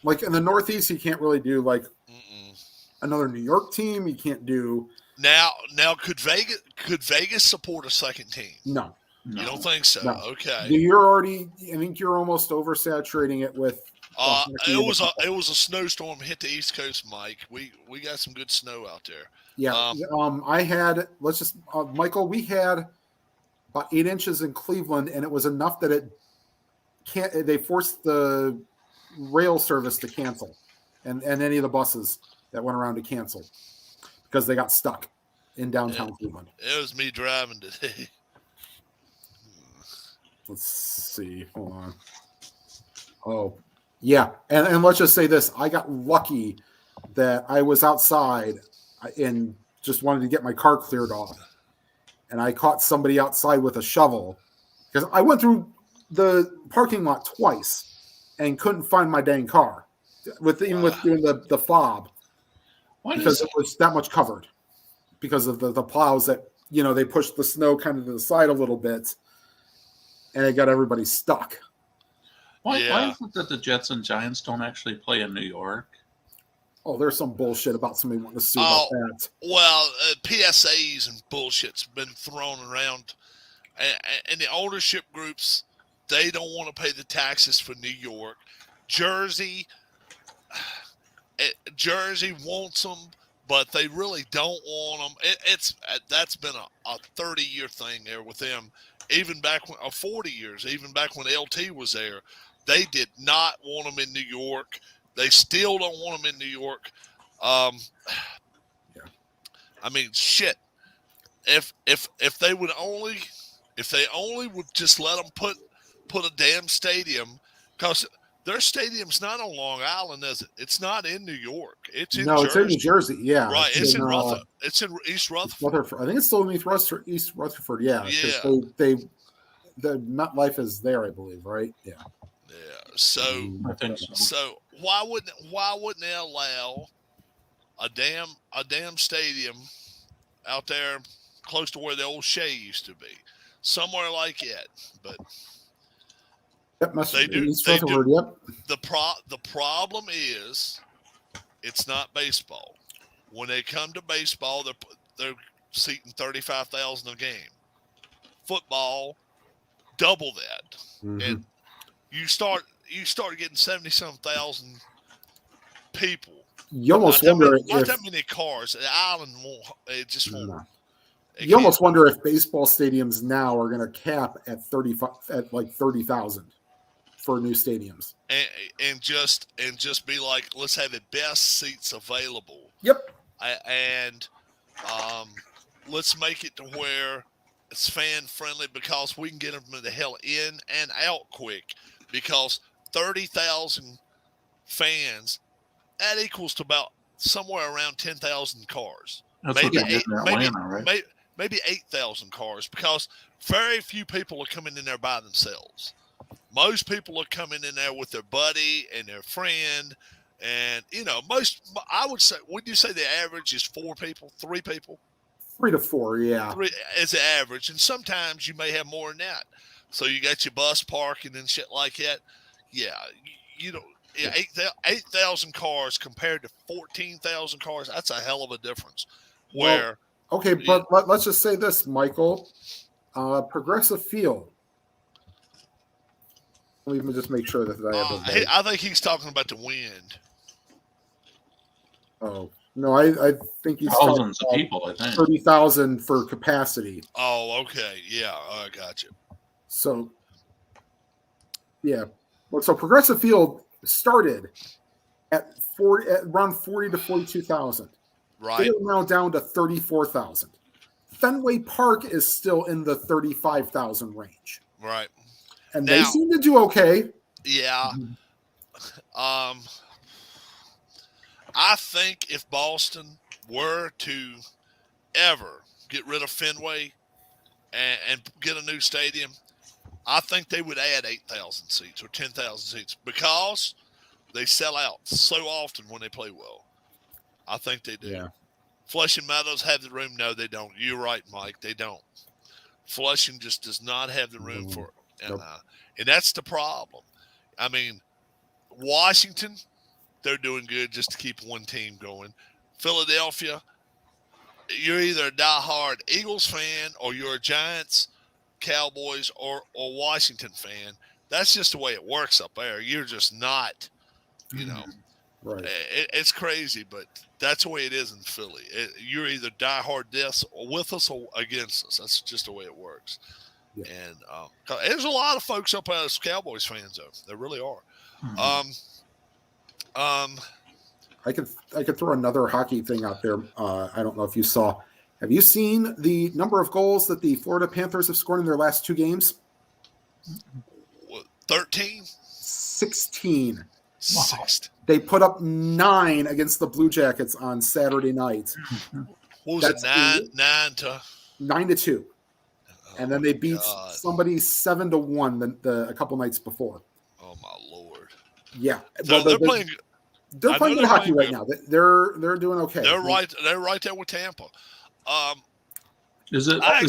Like in the Northeast, you can't really do like Mm-mm. another New York team. You can't do Now could Vegas support a second team? no. You don't think so? No. Okay. You're already. I think you're almost oversaturating it with. It was a snowstorm hit the East Coast, Mike. We got some good snow out there. Yeah. I had. Let's just Michael. We had about 8 inches in Cleveland, and it was enough that it can't. They forced the rail service to cancel, and any of the buses that went around to cancel because they got stuck in downtown Cleveland. It was me driving today. Let's see. Hold on. Oh, yeah. And let's just say this. I got lucky that I was outside and just wanted to get my car cleared off. And I caught somebody outside with a shovel because I went through the parking lot twice and couldn't find my dang car with doing the fob because it was that much covered because of the plows that, they pushed the snow kind of to the side a little bit. And it got everybody stuck. Why is it that the Jets and Giants don't actually play in New York? Oh, there's some bullshit about somebody wanting to sue about that. Well, PSAs and bullshit's been thrown around. And the ownership groups, they don't want to pay the taxes for New York. Jersey wants them, but they really don't want them. That's been a 30-year thing there with them. Even back when 40 years, even back when LT was there, they did not want them in New York. They still don't want them in New York. I mean, shit. If they would only would just let them put a damn stadium, because their stadium's not on Long Island, is it? It's not in New York. It's in Jersey. It's in New Jersey. Yeah, right. It's in Rutherford. It's in East Rutherford. I think it's still in East Rutherford. Yeah. They the MetLife is there, I believe. Right. Yeah. Yeah. So I think so. So why wouldn't they allow a damn stadium out there close to where the old Shea used to be, somewhere like that? But they do. East Rutherford, yep. The problem is it's not baseball. When they come to baseball, they're seating 35,000 a game. Football, double that, and you start getting 70-some thousand people. You almost wonder not that many cars. The island won't. It just won't. No. You almost wonder if baseball stadiums now are going to cap at 30,000 for new stadiums, and just be like, let's have the best seats available. Yep. And let's make it to where it's fan friendly, because we can get them the hell in and out quick, because 30,000 fans, that equals to about somewhere around 10,000 cars. That's Maybe 8,000 cars, because very few people are coming in there by themselves. Most people are coming in there with their buddy and their friend. And, I would say, would you say the average is 4 people, 3 people? 3 to 4, yeah. 3 is the average. And sometimes you may have more than that. So you got your bus parking and shit like that. Yeah. 8,000 cars compared to 14,000 cars. That's a hell of a difference. But let's just say this, Michael. Progressive Field. Let me just make sure that I have I think he's talking about the wind. Oh, no, I think he's thousands of people, I think. 30,000 for capacity. Oh, okay. Yeah, I got you. So, yeah. So Progressive Field started at around 40 to 42,000. Right. They are now down to 34,000. Fenway Park is still in the 35,000 range. Right. And they seem to do okay. Yeah. I think if Boston were to ever get rid of Fenway and get a new stadium, I think they would add 8,000 seats or 10,000 seats, because they sell out so often when they play well. I think they do. Yeah. Flushing Meadows have the room. No, they don't. You're right, Mike. They don't. Flushing just does not have the room for it. Nope. And that's the problem. I mean, Washington, they're doing good just to keep one team going. Philadelphia, you're either a diehard Eagles fan or you're a Giants, Cowboys, or Washington fan. That's just the way it works up there. You're just not, Right. It's crazy, but that's the way it is in Philly. You're either diehard this or with us or against us. That's just the way it works. Yeah. And there's a lot of folks up as Cowboys fans, though. There really are. I could throw another hockey thing out there. I don't know if you saw. Have you seen the number of goals that the Florida Panthers have scored in their last 2 games? 13? 16. Wow. They put up 9 against the Blue Jackets on Saturday night. What was it? 9-2. And then they beat somebody 7-1 a couple nights before. Oh my Lord! Yeah, so they're playing. They're playing good hockey right now. They're doing okay. They're right. They're right there with Tampa. Is it like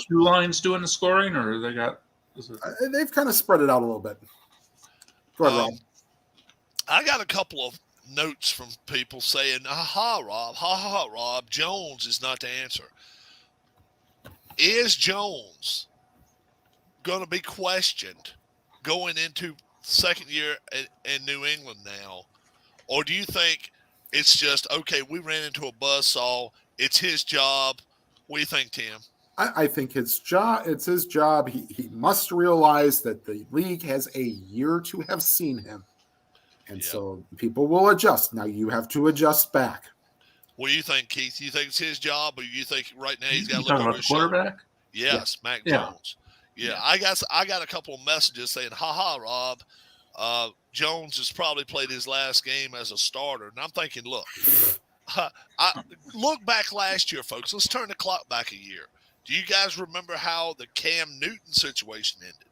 2 lines doing the scoring, or they got? They've kind of spread it out a little bit. Go ahead, Rob. I got a couple of notes from people saying, Rob, Jones is not the answer. Is Jones going to be questioned going into second year in New England now? Or do you think it's just, okay, we ran into a buzzsaw, it's his job? What do you think, Tim? I think it's his job. He must realize that the league has a year to have seen him. And so people will adjust. Now you have to adjust back. What do you think, Keith? You think it's his job, or you think right now he's got to look over over his quarterback? Yes, yeah. Mac Jones. Yeah, I got a couple of messages saying, Rob, Jones has probably played his last game as a starter. And I'm thinking, look, I look back last year, folks. Let's turn the clock back a year. Do you guys remember how the Cam Newton situation ended?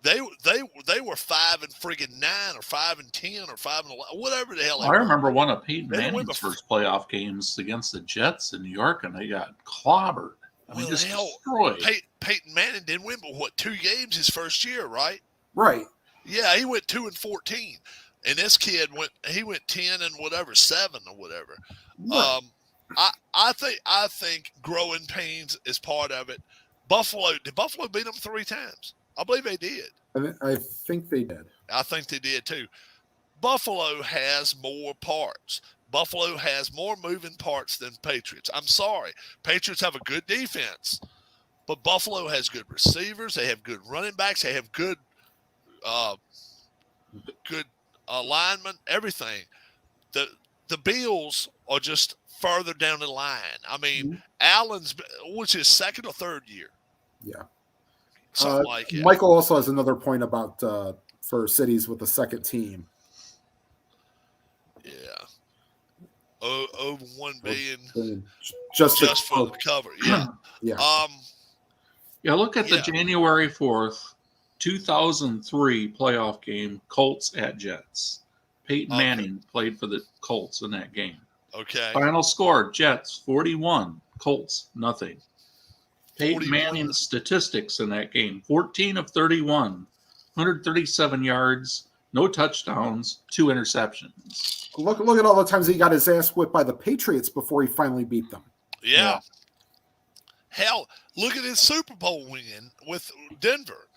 They were 5-9 or 5-10 or 5-11, whatever the hell. I remember one of Peyton Manning's first playoff games against the Jets in New York, and they got clobbered. I mean, just destroyed. Peyton Manning didn't win but 2 games his first year, right? Right. Yeah, he went 2-14, and this kid went 10 and whatever, 7 or whatever. Right. I think growing pains is part of it. Did Buffalo beat them 3 times? I believe they did. I think they did. I think they did too. Buffalo has more parts. Buffalo has more moving parts than Patriots. I'm sorry. Patriots have a good defense, but Buffalo has good receivers. They have good running backs. They have good linemen, everything. The Bills are just further down the line. I mean, Allen's, what's his second or third year? Yeah. Something like it. Michael also has another point about for cities with the second team. Yeah. Over $1 billion just for the cover. Yeah. Yeah. Look at the January 4th, 2003 playoff game, Colts at Jets. Peyton Manning played for the Colts in that game. Okay. Final score, Jets 41, Colts nothing. Peyton 41. Manning's statistics in that game, 14 of 31, 137 yards, no touchdowns, 2 interceptions. Look at all the times he got his ass whipped by the Patriots before he finally beat them. Yeah. Hell, look at his Super Bowl win with Denver.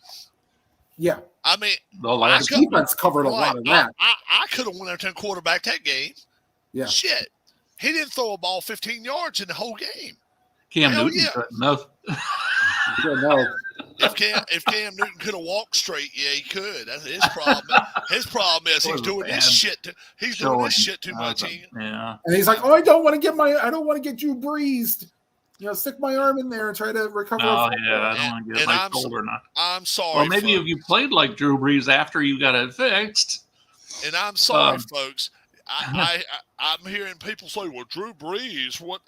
Yeah. I mean, the last defense covered a lot of that. I could have went out there and quarterbacked that game. Yeah. Shit. He didn't throw a ball 15 yards in the whole game. Cam Newton couldn't have. No. If Cam Newton could have walked straight, yeah, he could. That's his problem. His problem is he's doing this shit. He's doing this shit too much. Yeah. And he's like, I don't want to get Drew Brees. Stick my arm in there and try to recover. Oh yeah, I don't want to get my shoulder knocked. I'm sorry. Or maybe if you played like Drew Brees after you got it fixed. And I'm sorry, folks. I'm hearing people say, "Well, Drew Brees, what?"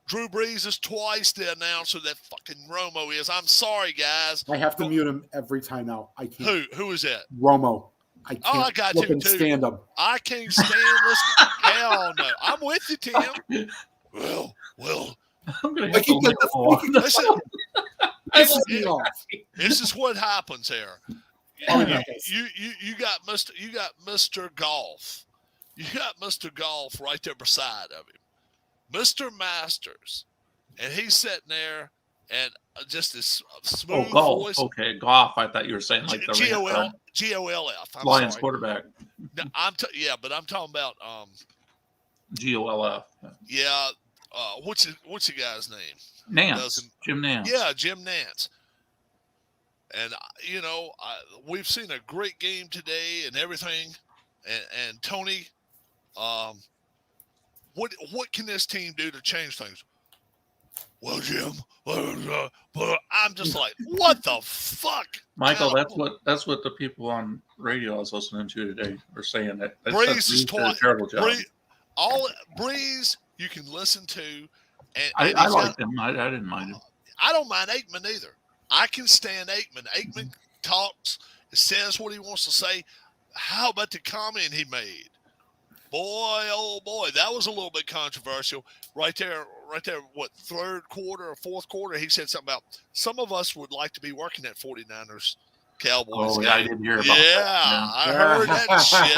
Drew Brees is twice the announcer that fucking Romo is. I'm sorry, guys. I have to mute him every time now. I can't. Who is that? Romo. I can't. I got you too. Stand him. I can't stand listening. Hell no. I'm with you, Tim. Well, I'm gonna have Like to he lay did the off. freaking Listen, pisses me off. this is what happens here. Oh, You, no. you got Mr. Golf. You got Mr. Golf right there beside of him. Mr. Masters. And he's sitting there and just this smooth golf. voice. Okay, golf. I thought you were saying like the G-O-L-F. I'm Lions sorry. quarterback. No, but I'm talking about GOLF. yeah. What's the guy's name? Nance. Jim Nance. Yeah, Jim Nance. And we've seen a great game today and everything. And Tony, what can this team do to change things? Well, Jim, but I'm just like, what the fuck, Michael? That's what the people on radio I was listening to today are saying. That Breeze is a terrible job. Breeze, you can listen to. And I liked him. I didn't mind him. I don't mind Aikman either. I can stand Aikman. Aikman talks, says what he wants to say. How about the comment he made? Boy, oh boy, that was a little bit controversial. Right there, what, third quarter or fourth quarter, he said something about some of us would like to be working at 49ers Cowboys. Oh, game. yeah, I didn't hear about that. Yeah, I heard that shit.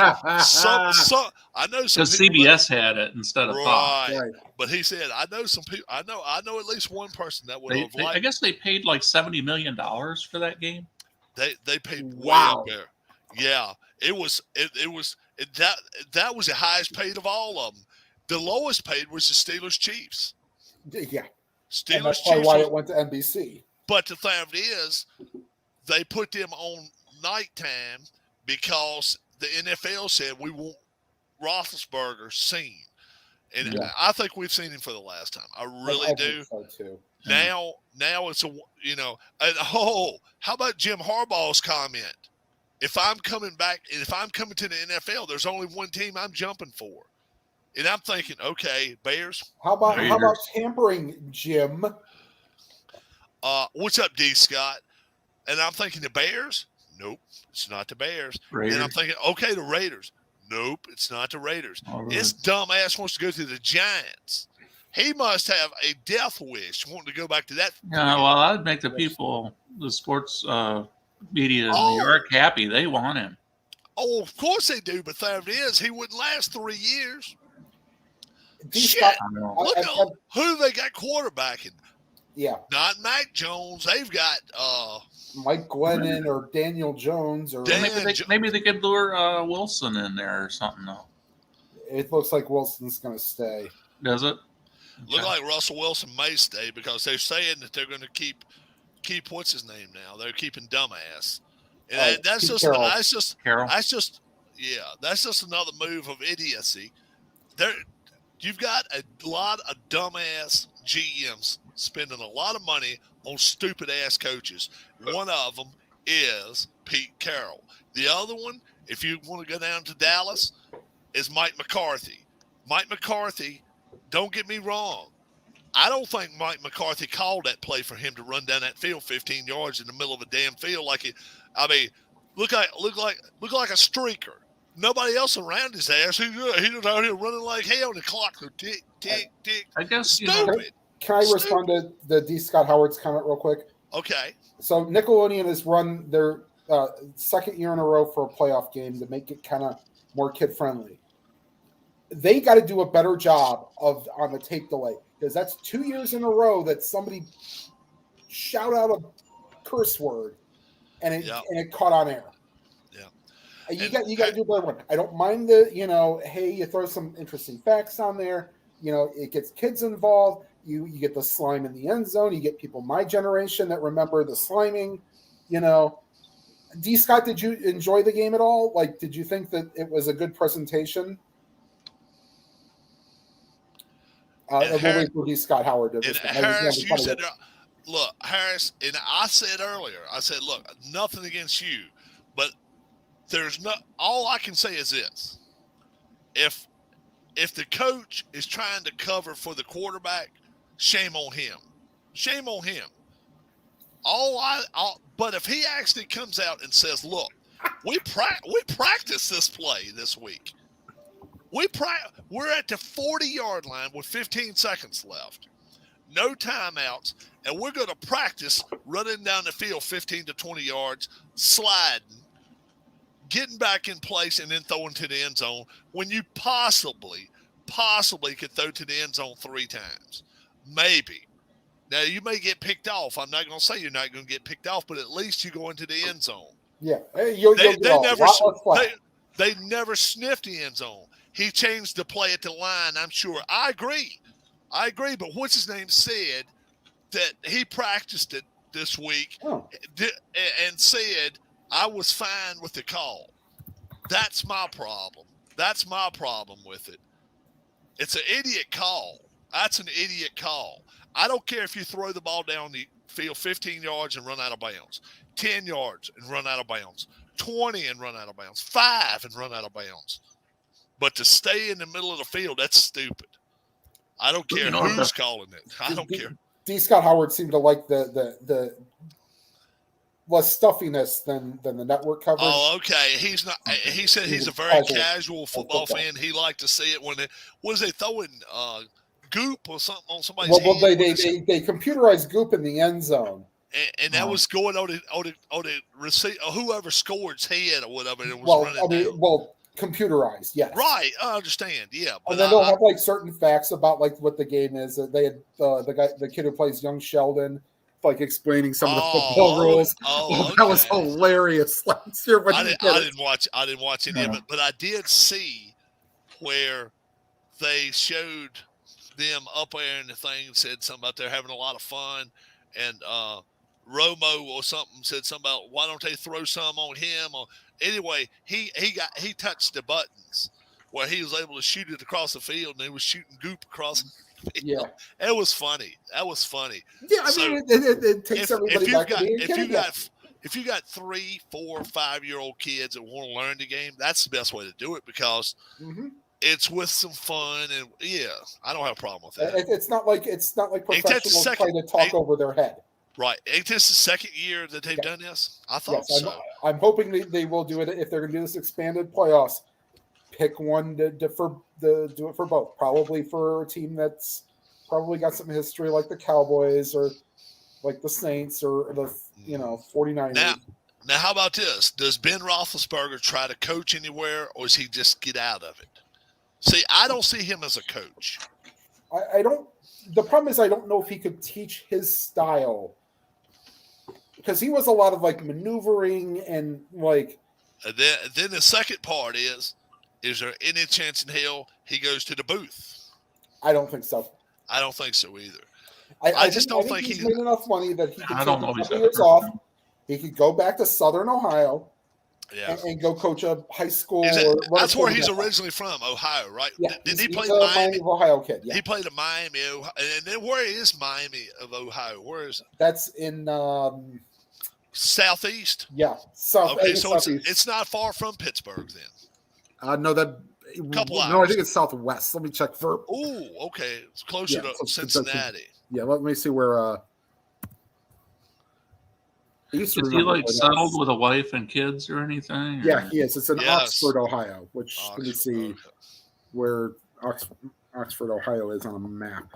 I know some people. Because CBS had it instead of Fox. Right. But he said, I know some people. I know at least one person that would have liked. I guess they paid like $70 million for that game. They paid way up there. Yeah, it was that was the highest paid of all of them. The lowest paid was the Steelers Chiefs. Yeah, Steelers and that's Chiefs. why it went to NBC. But the thing of it is, they put them on nighttime because the NFL said we want Roethlisberger seen, and I think we've seen him for the last time. I really do. So too. Now it's and how about Jim Harbaugh's comment? If I'm coming back, if I'm coming to the NFL, there's only one team I'm jumping for. And I'm thinking, okay, Bears. How about tampering, Jim? What's up, D. Scott? And I'm thinking the Bears? Nope, it's not the Bears. Raiders. And I'm thinking, okay, the Raiders. Nope, it's not the Raiders. Right. This dumbass wants to go to the Giants. He must have a death wish wanting to go back to that. Yeah, well, I'd make the sports media in New York happy. They want him. Oh, of course they do, but the thing is, he wouldn't last 3 years. Shit. Look at who they got quarterbacking. Yeah. Not Mac Jones. They've got Mike Glennon or Daniel Jones. Or maybe they could lure Wilson in there or something, though. It looks like Wilson's going to stay. Does it? Look like Russell Wilson may stay because they're saying that they're going to keep what's his name now. They're keeping dumbass. And that's just another move of idiocy. You've got a lot of dumbass GMs spending a lot of money on stupid ass coaches. One of them is Pete Carroll. The other one, if you want to go down to Dallas, is Mike McCarthy. Mike McCarthy, don't get me wrong, I don't think Mike McCarthy called that play for him to run down that field 15 yards in the middle of a damn field look like a streaker. Nobody else around his ass. He was out here running like hell, and the clock would tick, tick, tick. I guess stupid. Can I respond to the D. Scott Howard's comment real quick? Okay. So Nickelodeon has run their second year in a row for a playoff game to make it kind of more kid friendly. They got to do a better job on the tape delay, because that's 2 years in a row that somebody shout out a curse word and it caught on air. Yeah. You got to do a better one. I don't mind hey, you throw some interesting facts on there. It gets kids involved. You get the slime in the end zone. You get people my generation that remember the sliming. D. Scott, did you enjoy the game at all? Like, did you think that it was a good presentation? We'll wait for D. Scott Howard to Harris, you said, look, Harris, and I said earlier, look, nothing against you, but all I can say is this. If the coach is trying to cover for the quarterback, shame on him. Shame on him. But if he actually comes out and says, look, we practiced this play this week. We're at the 40-yard line with 15 seconds left. no timeouts, and we're going to practice running down the field 15 to 20 yards, sliding, getting back in place, and then throwing to the end zone when you possibly could throw to the end zone 3 times. Maybe. Now, you may get picked off. I'm not going to say you're not going to get picked off, but at least you go into the end zone. Yeah. You'll get a lot less flat. They never sniffed the end zone. He changed the play at the line, I'm sure. I agree. But what's his name said that he practiced it this week and said, I was fine with the call. That's my problem. That's my problem with it. It's an idiot call. That's an idiot call. I don't care if you throw the ball down the field 15 yards and run out of bounds, 10 yards and run out of bounds, 20 and run out of bounds, 5 and run out of bounds. But to stay in the middle of the field, that's stupid. I don't care who's calling it. I don't care. D. Scott Howard seemed to like the less stuffiness than the network coverage. Oh, okay. He's not. He said he's a very casual football fan. He liked to see it when they throwing goop or something on somebody's head. Well, they computerized goop in the end zone, and that was going on the receipt. Whoever scored's head or whatever. It was computerized, yes. Right, I understand. Yeah, but and then they'll have like certain facts about like what the game is. They had the kid who plays young Sheldon, like explaining some of the football rules. Okay. That was hilarious. I didn't watch any of it, but I did see where they showed them up there in the thing and said something about they're having a lot of fun, and Romo or something said something about why don't they throw some on him? Or anyway, he touched the buttons where he was able to shoot it across the field, and he was shooting goop across the field. Yeah, it was funny. That was funny. Yeah, I mean, it takes everybody back to being a kid. If you got 3, 4, 5-year-old kids that want to learn the game, that's the best way to do it because it's with some fun, and I don't have a problem with that. It's not like professionals trying to talk over their head. Right. Ain't this the second year that they've done this? I thought so. I'm hoping they will do it if they're going to do this expanded playoffs. Pick one to do it for both. Probably for a team that's probably got some history, like the Cowboys or like the Saints or the 49ers. Now, how about this? Does Ben Roethlisberger try to coach anywhere, or does he just get out of it? See, I don't see him as a coach. I don't. The problem is I don't know if he could teach his style. Because he was a lot of like maneuvering and like. And then the second part is there any chance in hell he goes to the booth? I don't think so. I don't think so either. I just don't think he's made enough money that he could take a couple years off. He could go back to Southern Ohio and go coach a high school. That's where he's originally from, Ohio, right? Yeah, Didn't he play the Miami Ohio kid? Yeah. He played the Miami, and then where is Miami of Ohio? Where is it? That's in southeast. Yeah, south. Okay, so it's not far from Pittsburgh then. No, that. Couple hours. No, I think it's southwest. Let me check for. Oh, okay, it's closer to Cincinnati. Let me see where. Is he like settled with a wife and kids or anything? Or? Yeah, he is. It's in Oxford, Ohio. Which let me see where Oxford, Ohio is on a map.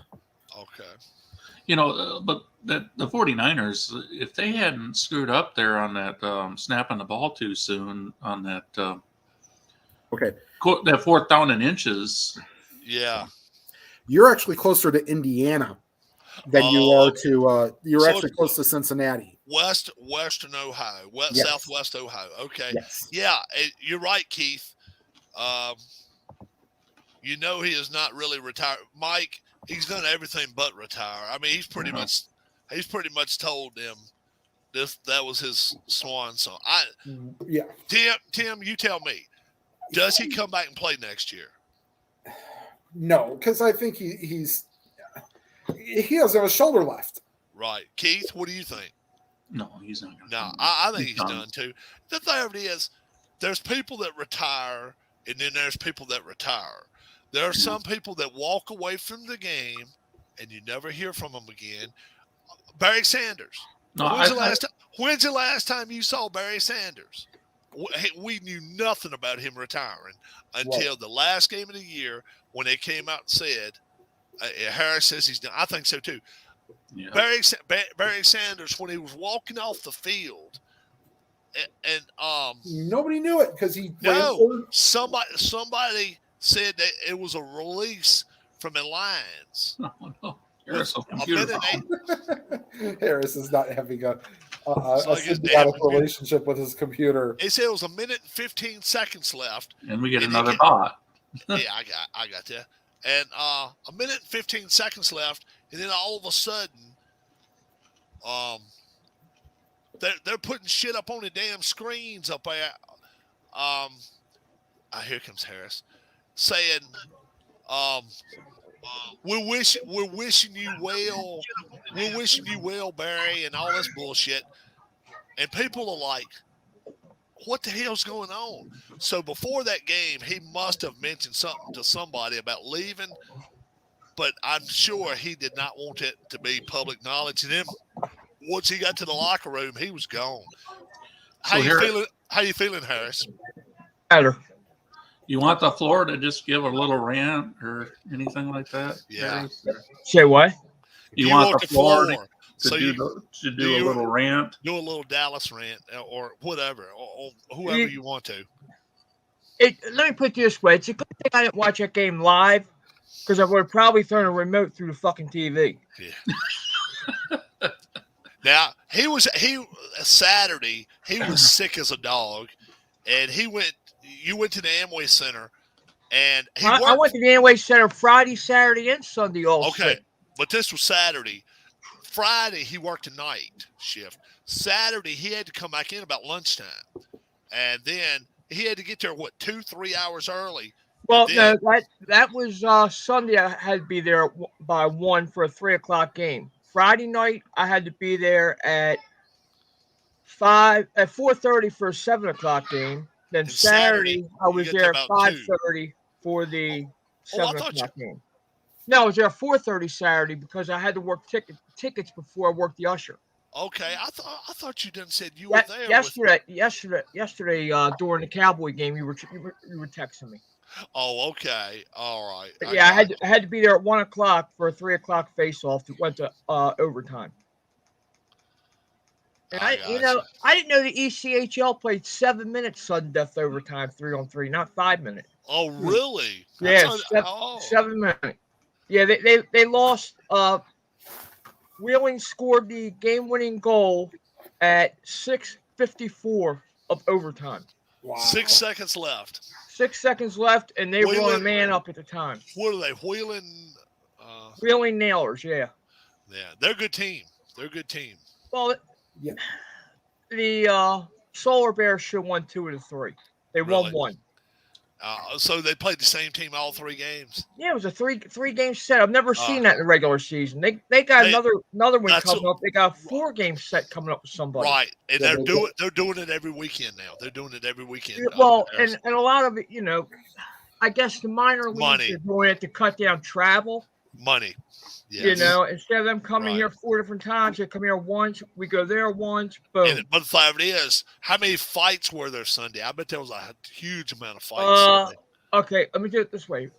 Okay. But the 49ers, if they hadn't screwed up there on that snapping the ball too soon on that that 4th down and inches. Yeah. You're actually closer to Indiana than you are to you're actually close to Cincinnati. Western Ohio, Southwest Ohio. Okay. Yes. Yeah, you're right, Keith. He is not really retired. Mike, he's done everything but retire. I mean, he's pretty much told them that was his swan song. Tim, you tell me, does he come back and play next year? No, because I think he doesn't have a shoulder left. Right. Keith, what do you think? No, he's not. No, I think he's done too. The thing is, there's people that retire, and then there's people that retire. There are some people that walk away from the game, and you never hear from them again. Barry Sanders. No, when's the last time you saw Barry Sanders? We knew nothing about him retiring until the last game of the year when they came out and said Harris says he's done. I think so too. Yeah. Barry Sanders, when he was walking off the field, and nobody knew it because he somebody said that it was a release from the Lions. Oh, no. Computer Harris is not having a like symbiotic relationship with his computer. It said it was 1 minute and 15 seconds left, and we get another bot. Yeah, I got that. And 1 minute and 15 seconds left, and then all of a sudden, they're putting shit up on the damn screens up there. Here comes Harris saying, we're wishing you well. We're wishing you well, Barry, and all this bullshit. And people are like, what the hell's going on? So before that game, he must have mentioned something to somebody about leaving, but I'm sure he did not want it to be public knowledge. And then once he got to the locker room, he was gone. How you feeling, Harris? Better. You want the floor to just give a little rant or anything like that? Yeah. Say what? You want the floor to do a little rant? Do a little Dallas rant or whatever, or whoever you want to. Let me put it this way. It's a good thing I didn't watch that game live because I would have probably thrown a remote through the fucking TV. Yeah. Now, Saturday, he was sick as a dog, and you went to the Amway Center, and I went to the Amway Center Friday, Saturday, and Sunday all okay, sick. But this was Saturday. Friday, he worked a night shift. Saturday, he had to come back in about lunchtime. And then he had to get there, 2-3 hours early. Well, no, that was Sunday. I had to be there by 1 for a 3 o'clock game. Friday night, I had to be there at 4:30 for a 7 o'clock game. Then Saturday, I was there at 5:30 for the 7 o'clock game. No, I was there at 4:30 Saturday because I had to work tickets before I worked the usher. Okay, I thought you done said you were there. Yesterday, during the Cowboy game, you were texting me. Oh, okay, all right. But yeah, I had to be there at 1 o'clock for a 3 o'clock face-off that went to overtime. And I didn't know the ECHL played 7 minutes sudden death overtime, 3-on-3, not 5 minutes. Oh, really? Yeah, 7 minutes. Yeah, they lost. Wheeling scored the game-winning goal at 6:54 of overtime. Wow. 6 seconds left. 6 seconds left, and they were on a man up at the time. What are they, Wheeling? Wheeling Nailers, yeah. Yeah, they're a good team. Well, yeah. The Solar Bears should have won 2 of the 3. They won 1. So they played the same team all 3 games. Yeah, it was a three game set. I've never seen that in the regular season. They got another one coming up. They got a 4-game set coming up with somebody. Right, and they're doing it every weekend now. They're doing it every weekend. Well, and a lot of it, I guess the minor leagues are doing it to cut down travel. Money. Yes. Instead of them coming here 4 different times, they come here once. We go there once. Boom. But the fact is, how many fights were there Sunday? I bet there was a huge amount of fights Sunday. Okay, let me do it this way.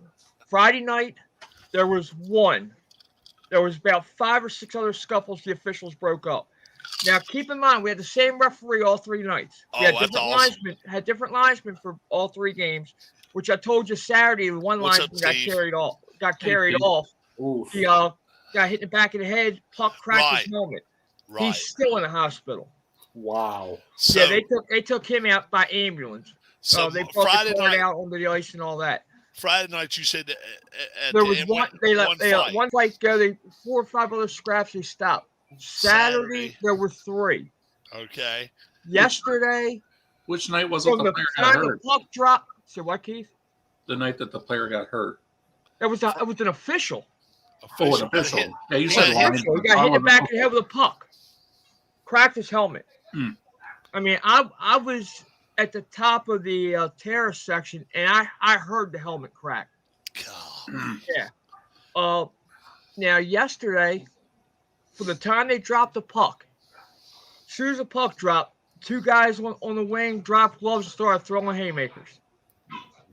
Friday night, there was 1. There was about 5 or 6 other scuffles the officials broke up. Now, keep in mind, we had the same referee all 3 nights. We had different linesmen for all 3 games, which I told you Saturday, one linesman got carried off. Oof. He got hit in the back of the head, puck cracked his helmet. Right. He's still in the hospital. Wow. So, yeah, they took him out by ambulance. So they brought the car out onto the ice and all that. Friday night, you said there was one. They let one fight go. 4 or 5 other scraps. They stopped. Saturday there were 3. Okay. Yesterday. Which night was it? The player got hurt. The puck dropped. Say what, Keith? The night that the player got hurt. It was an official. Oh, an official. Yeah, you said he got hit in the back of the head with a puck. Cracked his helmet. I mean, I was at the top of the terrace section, and I heard the helmet crack. God. Yeah. Now, yesterday, from the time they dropped the puck, as soon as the puck dropped, 2 guys on the wing dropped gloves and started throwing haymakers.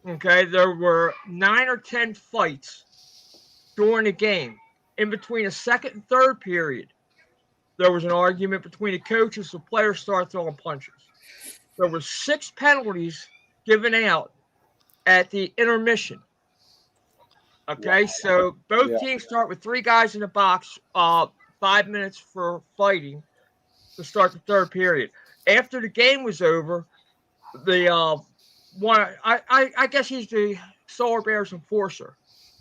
Okay, there were 9 or 10 fights during the game, in between the second and third period, there was an argument between the coaches. The players started throwing punches. There were 6 penalties given out at the intermission. Okay, so both teams start with 3 guys in the box, 5 minutes for fighting to start the third period. After the game was over, the one I guess he's the Solar Bears enforcer.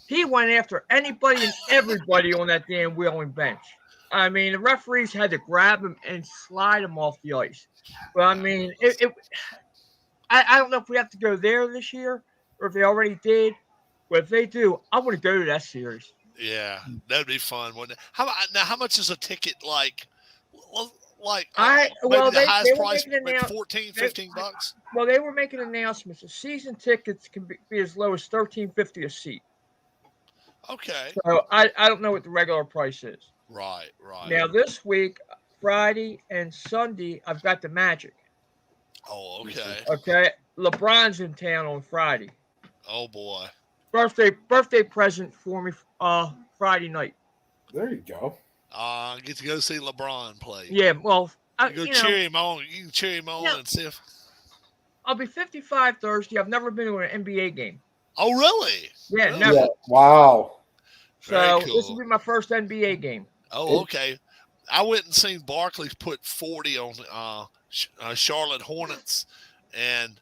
He went after anybody and everybody on that damn wheeling bench. I mean, the referees had to grab him and slide him off the ice. But I mean, I don't know if we have to go there this year or if they already did. But if they do, I want to go to that series. Yeah, that'd be fun, wouldn't it? How much is a ticket like? Like well, the highest they were price, making like 14, 15 bucks. Well, they were making announcements. The season tickets can be as low as $13.50 a seat. Okay. So I don't know what the regular price is. Right. Now this week, Friday and Sunday, I've got the Magic. Oh, okay. Okay, LeBron's in town on Friday. Oh boy. Birthday present for me. Friday night. There you go. Get to go see LeBron play. Yeah, well, cheer him on. You can cheer him on and see if. I'll be 55 Thursday. I've never been to an NBA game. Oh, really? Yeah, really? never. Yeah. Wow. So this will be my first NBA game. Oh, okay. I went and seen Barkley put 40 on Charlotte Hornets, and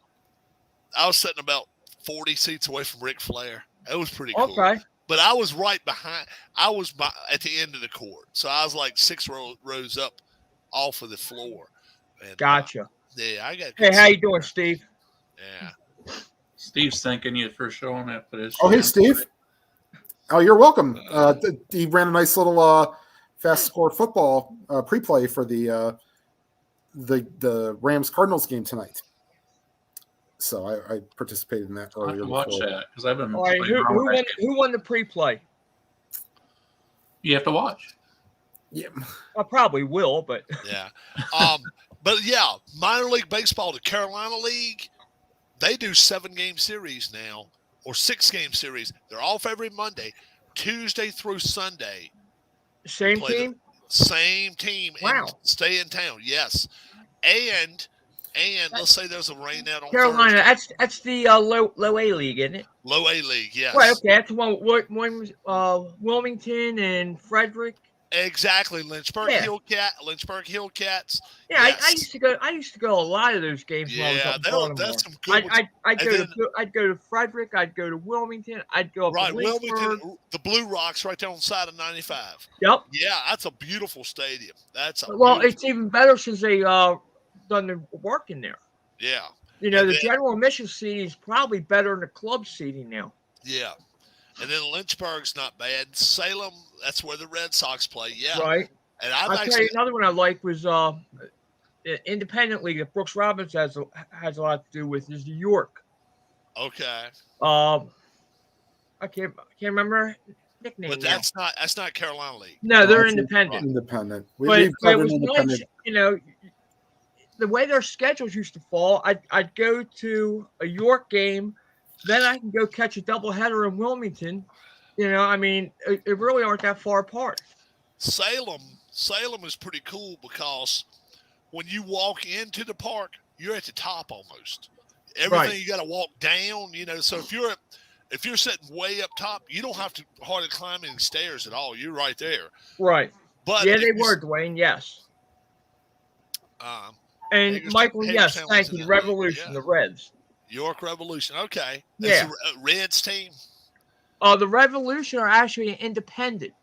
I was sitting about 40 seats away from Ric Flair. It was pretty cool. Okay. But I was right behind. I was at the end of the court, so I was like 6 rows up off of the floor. And, gotcha. Yeah, I got. Hey, how you doing, Steve? Yeah. Steve's thanking you for showing up for this. Oh, hey, Steve. Oh, you're welcome. He ran a nice little fast score football pre-play for the Rams Cardinals game tonight. So I participated in that earlier. I can watch that because I've been. All right, who won the pre-play? You have to watch. Yeah, I probably will, but yeah. But yeah, minor league baseball, the Carolina League, they do 7-game series now or 6-game series. They're off every Monday, Tuesday through Sunday. Same team. Same team. Wow. And stay in town. Yes, and let's say there's a rain out on Carolina. Thursday. That's the low A league, isn't it? Low A league, yes. Right. Okay, that's one Wilmington and Frederick. Exactly, Lynchburg Hillcats. Yeah, yes. I used to go to a lot of those games. Yeah, that's some good. I'd go to Frederick. I'd go to Wilmington. I'd go up to Wilmington, the Blue Rocks, right there on the side of 95. Yep. Yeah, that's a beautiful stadium. It's even better since they done the work in there. Yeah. You know, the general admission seating is probably better than the club seating now. Yeah. And then Lynchburg's not bad. Salem, that's where the Red Sox play. Yeah. Right. And I'll tell you another one I like was independently that Brooks Robbins has a lot to do with is New York. Okay. I can't remember nickname. But that's not Carolina League. No, they're independent. Independent. But it was nice, you know, the way their schedules used to fall. I'd go to a York game. Then I can go catch a doubleheader in Wilmington. You know, I mean, it really aren't that far apart. Salem is pretty cool because when you walk into the park, you're at the top almost. Everything you got to walk down. You know, so if you're sitting way up top, you don't have to hardly climb any stairs at all. You're right there. Right. But yeah, they were, Dwayne. Yes. And Michael, yes, thank you. Revolution, the Reds. York Revolution. Okay. That's the Reds team. The Revolution are actually independent.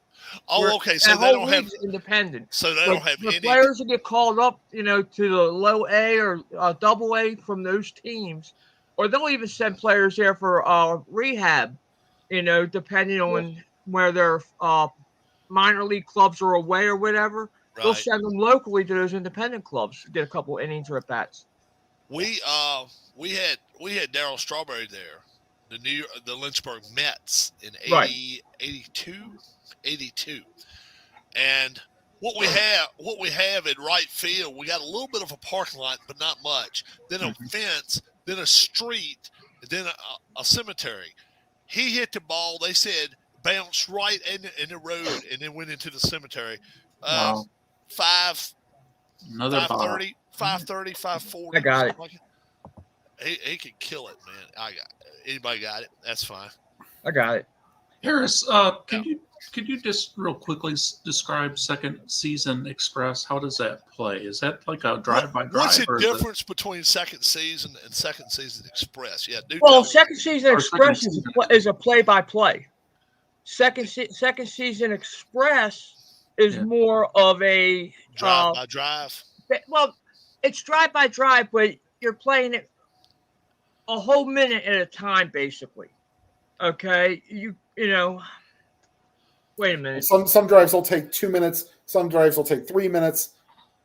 Oh, okay. So they don't have independent. So they don't have the any players that get called up, you know, to the low A or double A from those teams, or they'll even send players there for rehab. You know, depending on where their minor league clubs are away or whatever, they'll send them locally to those independent clubs to get a couple innings or at bats. We had Darryl Strawberry there, the Lynchburg Mets in 82. And what we have in right field, we got a little bit of a parking lot, but not much. Then a fence, then a street, then a cemetery. He hit the ball. They said bounced right in the road and then went into the cemetery. Wow. 5:30, 5:40. I got it. Like he could kill it, man. Anybody got it? That's fine. I got it. Harris, could you just real quickly describe Second Season Express? How does that play? Is that like a drive-by drive? What's the or difference between Second Season and Second Season Express? Yeah, Well, Second Season Express Second is a play-by-play. Second Season Express is more of a drive. Well, it's drive-by-drive, but you're playing it a whole minute at a time, basically. Okay, you know. Wait a minute. Some drives will take 2 minutes. Some drives will take 3 minutes.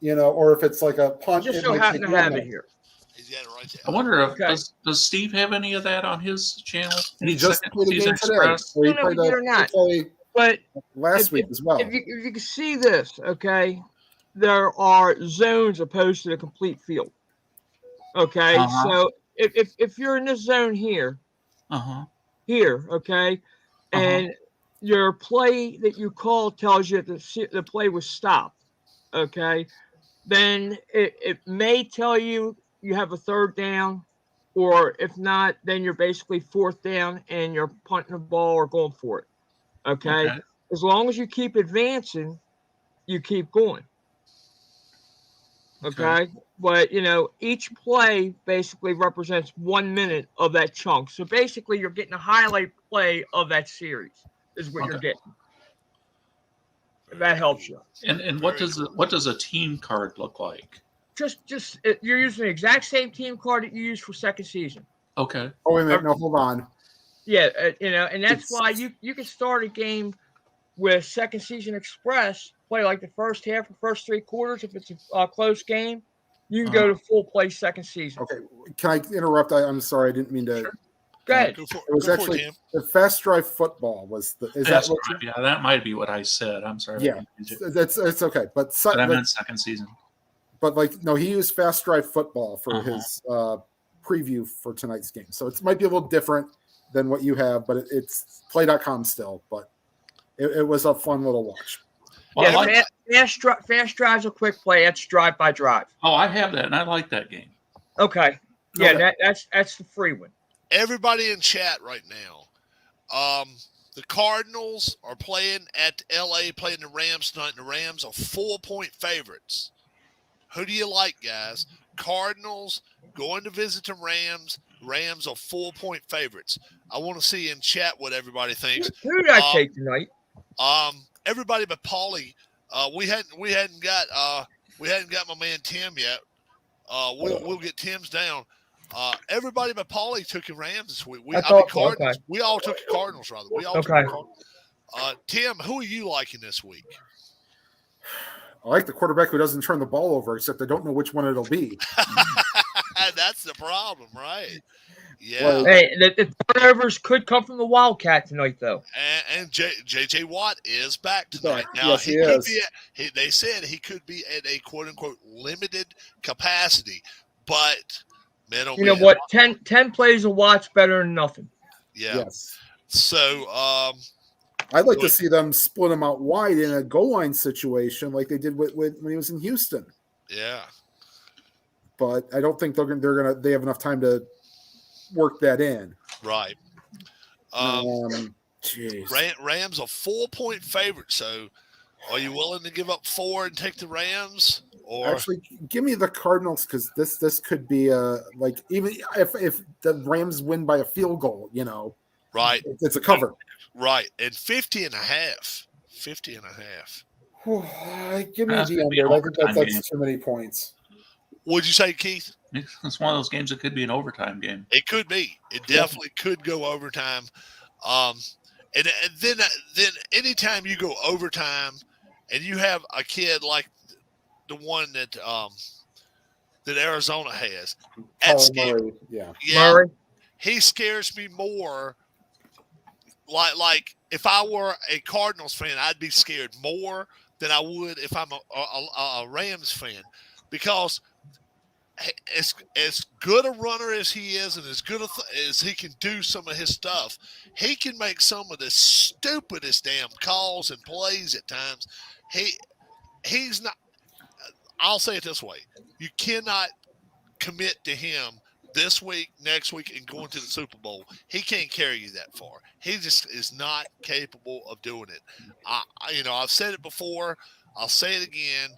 Or if it's like a punt, Just so happen to have it here. He's got it right there. I wonder if does Steve have any of that on his channel? He just played a game today. I don't know if he did or not. But last week as well. If you can see this, okay, there are zones opposed to the complete field. Okay, so if you're in this zone here, here, okay, and your play that you call tells you that the play was stopped, okay, then it may tell you have a third down, or if not, then you're basically fourth down and you're punting the ball or going for it. Okay. As long as you keep advancing, you keep going. Okay. But, each play basically represents 1 minute of that chunk. So basically, you're getting a highlight play of that series, is what you're getting. If that helps you. And what does a team card look like? Just you're using the exact same team card that you use for Second Season. Okay. Oh, wait a minute. No, hold on. Yeah, and that's why you can start a game with Second Season Express, play like the first half or first three quarters. If it's a close game, you can go to full play Second Season. Okay, can I interrupt? I'm sorry, I didn't mean to. Sure. Go ahead. It was actually the Fast Drive Football was the. That might be what I said. I'm sorry. Yeah, it's okay, but I meant Second Season. But he used Fast Drive Football for his preview for tonight's game, so it might be a little different than what you have, but it's play.com still. But it was a fun little watch. Well, Fast Drive's a quick play. That's drive by drive. Oh, I have that, and I like that game. Okay. Yeah, that's the free one. Everybody in chat right now. The Cardinals are playing at LA, playing the Rams tonight, and the Rams are 4-point favorites. Who do you like, guys? Cardinals going to visit the Rams. Rams are 4-point favorites. I want to see in chat what everybody thinks. Who did I take tonight? Everybody but Paulie. We hadn't got my man Tim yet. We'll get Tim's down. Everybody but Paulie took the Rams this week. Cardinals. Okay. We all took the Cardinals, rather. We all took the Cardinals. Tim, who are you liking this week? I like the quarterback who doesn't turn the ball over, except I don't know which one it'll be. That's the problem, right? Yeah. Well, hey, the turnovers could come from the Wildcat tonight, though. And J.J. Watt is back tonight. Now, yes, he is. They said he could be at a quote-unquote limited capacity, but man, you know what? 10 plays a watch better than nothing. Yeah. Yes. So, I'd like to see them split him out wide in a goal line situation like they did with when he was in Houston. Yeah. But I don't think they have enough time to work that in. Right. Jeez. Rams are 4-point favorite. So, are you willing to give up 4 and take the Rams? Or actually, give me the Cardinals because this could be even if the Rams win by a field goal, right? It's a cover. Right, and 50.5. 50.5. Give me the under. I think that's too many points. What'd you say, Keith? It's one of those games that could be an overtime game. It could be. It definitely could go overtime. And then anytime you go overtime, and you have a kid like the one that Arizona has, Murray. Yeah, Murray. He scares me more. Like if I were a Cardinals fan, I'd be scared more than I would if I'm a Rams fan, because as good a runner as he is, and as good as he can do some of his stuff, he can make some of the stupidest damn calls and plays at times. He's not. I'll say it this way: you cannot commit to him this week, next week, and going to the Super Bowl. He can't carry you that far. He just is not capable of doing it. I've said it before. I'll say it again.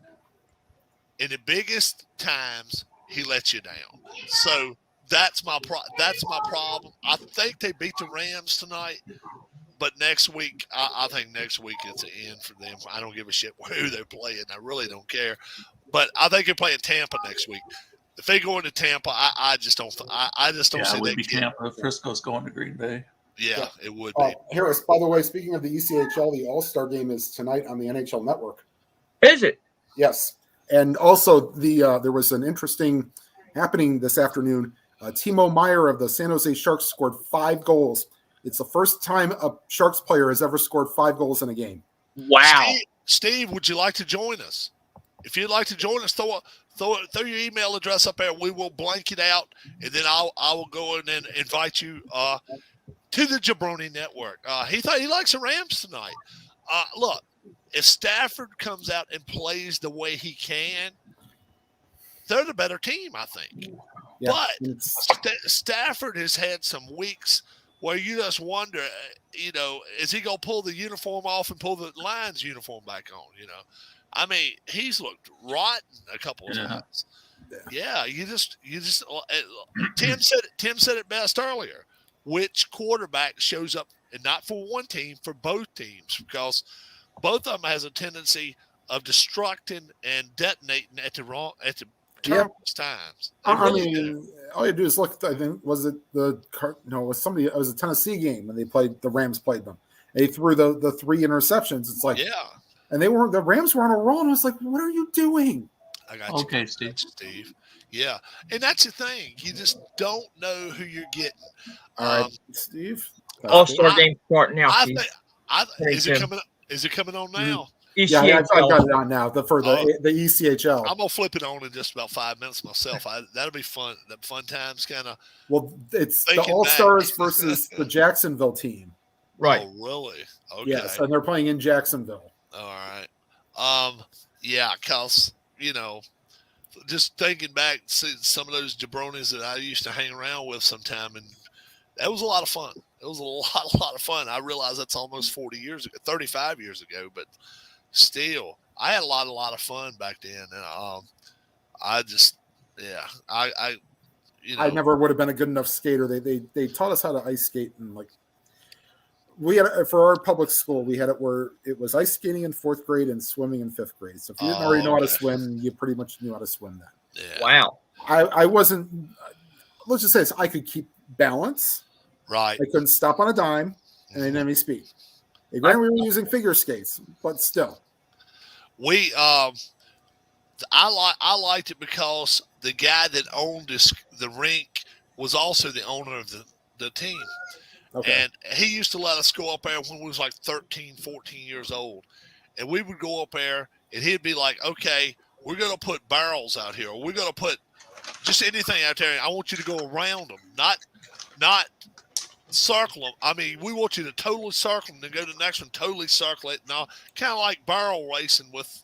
In the biggest times, he lets you down. So that's my problem. I think they beat the Rams tonight, but next week, I think next week it's the end for them. I don't give a shit who they're playing. I really don't care. But I think they're playing Tampa next week. If they go into Tampa, I just don't. I just don't see it would that. Be Tampa. Frisco's going to Green Bay. Yeah, it would be. Harris, by the way, speaking of the ECHL, the All-Star game is tonight on the NHL Network. Is it? Yes. And also, there was an interesting happening this afternoon. Timo Meyer of the San Jose Sharks scored 5 goals. It's the first time a Sharks player has ever scored 5 goals in a game. Wow. Steve, would you like to join us? If you'd like to join us, throw your email address up there. We will blank it out, and then I will go in and invite you to the Jabroni Network. He thought he likes the Rams tonight. Look, if Stafford comes out and plays the way he can, they're the better team, I think. Yeah, but Stafford has had some weeks where you just wonder, is he going to pull the uniform off and pull the Lions uniform back on, I mean, he's looked rotten a couple of times. Yeah, you just Tim said it best earlier. Which quarterback shows up, and not for one team, for both teams, because both of them has a tendency of destructing and detonating at the terriblest times. I mean, all you do is look. I think was it somebody? It was a Tennessee game when the Rams played them. They threw the 3 interceptions. It's like, yeah. And the Rams were on a roll, and I was like, "What are you doing?" I got you. Okay, Steve. Yeah, and that's the thing. You just don't know who you're getting. All right, Steve. All-Star game starting now. Is it coming on now? Yeah, I've got it on now. The ECHL. I'm gonna flip it on in just about 5 minutes myself. That'll be fun. The fun times, kind of. Well, it's the All-Stars versus the Jacksonville team. Right. Oh, really? Okay. Yes, and they're playing in Jacksonville. All right. Yeah, cause just thinking back, see some of those jabronis that I used to hang around with sometime, and that was a lot of fun. It was a lot of fun. I realize that's almost 35 years ago, but still, I had a lot of fun back then. And I never would have been a good enough skater. They taught us how to ice skate, and we had for our public school, we had it where it was ice skating in 4th grade and swimming in 5th grade. So if you didn't already know how to swim, you pretty much knew how to swim then. Yeah. Wow. I wasn't. Let's just say this, I could keep balance. Right. I couldn't stop on a dime, and they didn't have any speed. Granted, we were using figure skates, but still. I liked it because the guy that owned the rink was also the owner of the team. Okay. And he used to let us go up there when we was like 13, 14 years old. And we would go up there, and he'd be like, okay, we're going to put barrels out here. Or we're going to put just anything out there. And I want you to go around them, not circle them. I mean, we want you to totally circle them, then go to the next one, totally circle it. Now, kind of like barrel racing with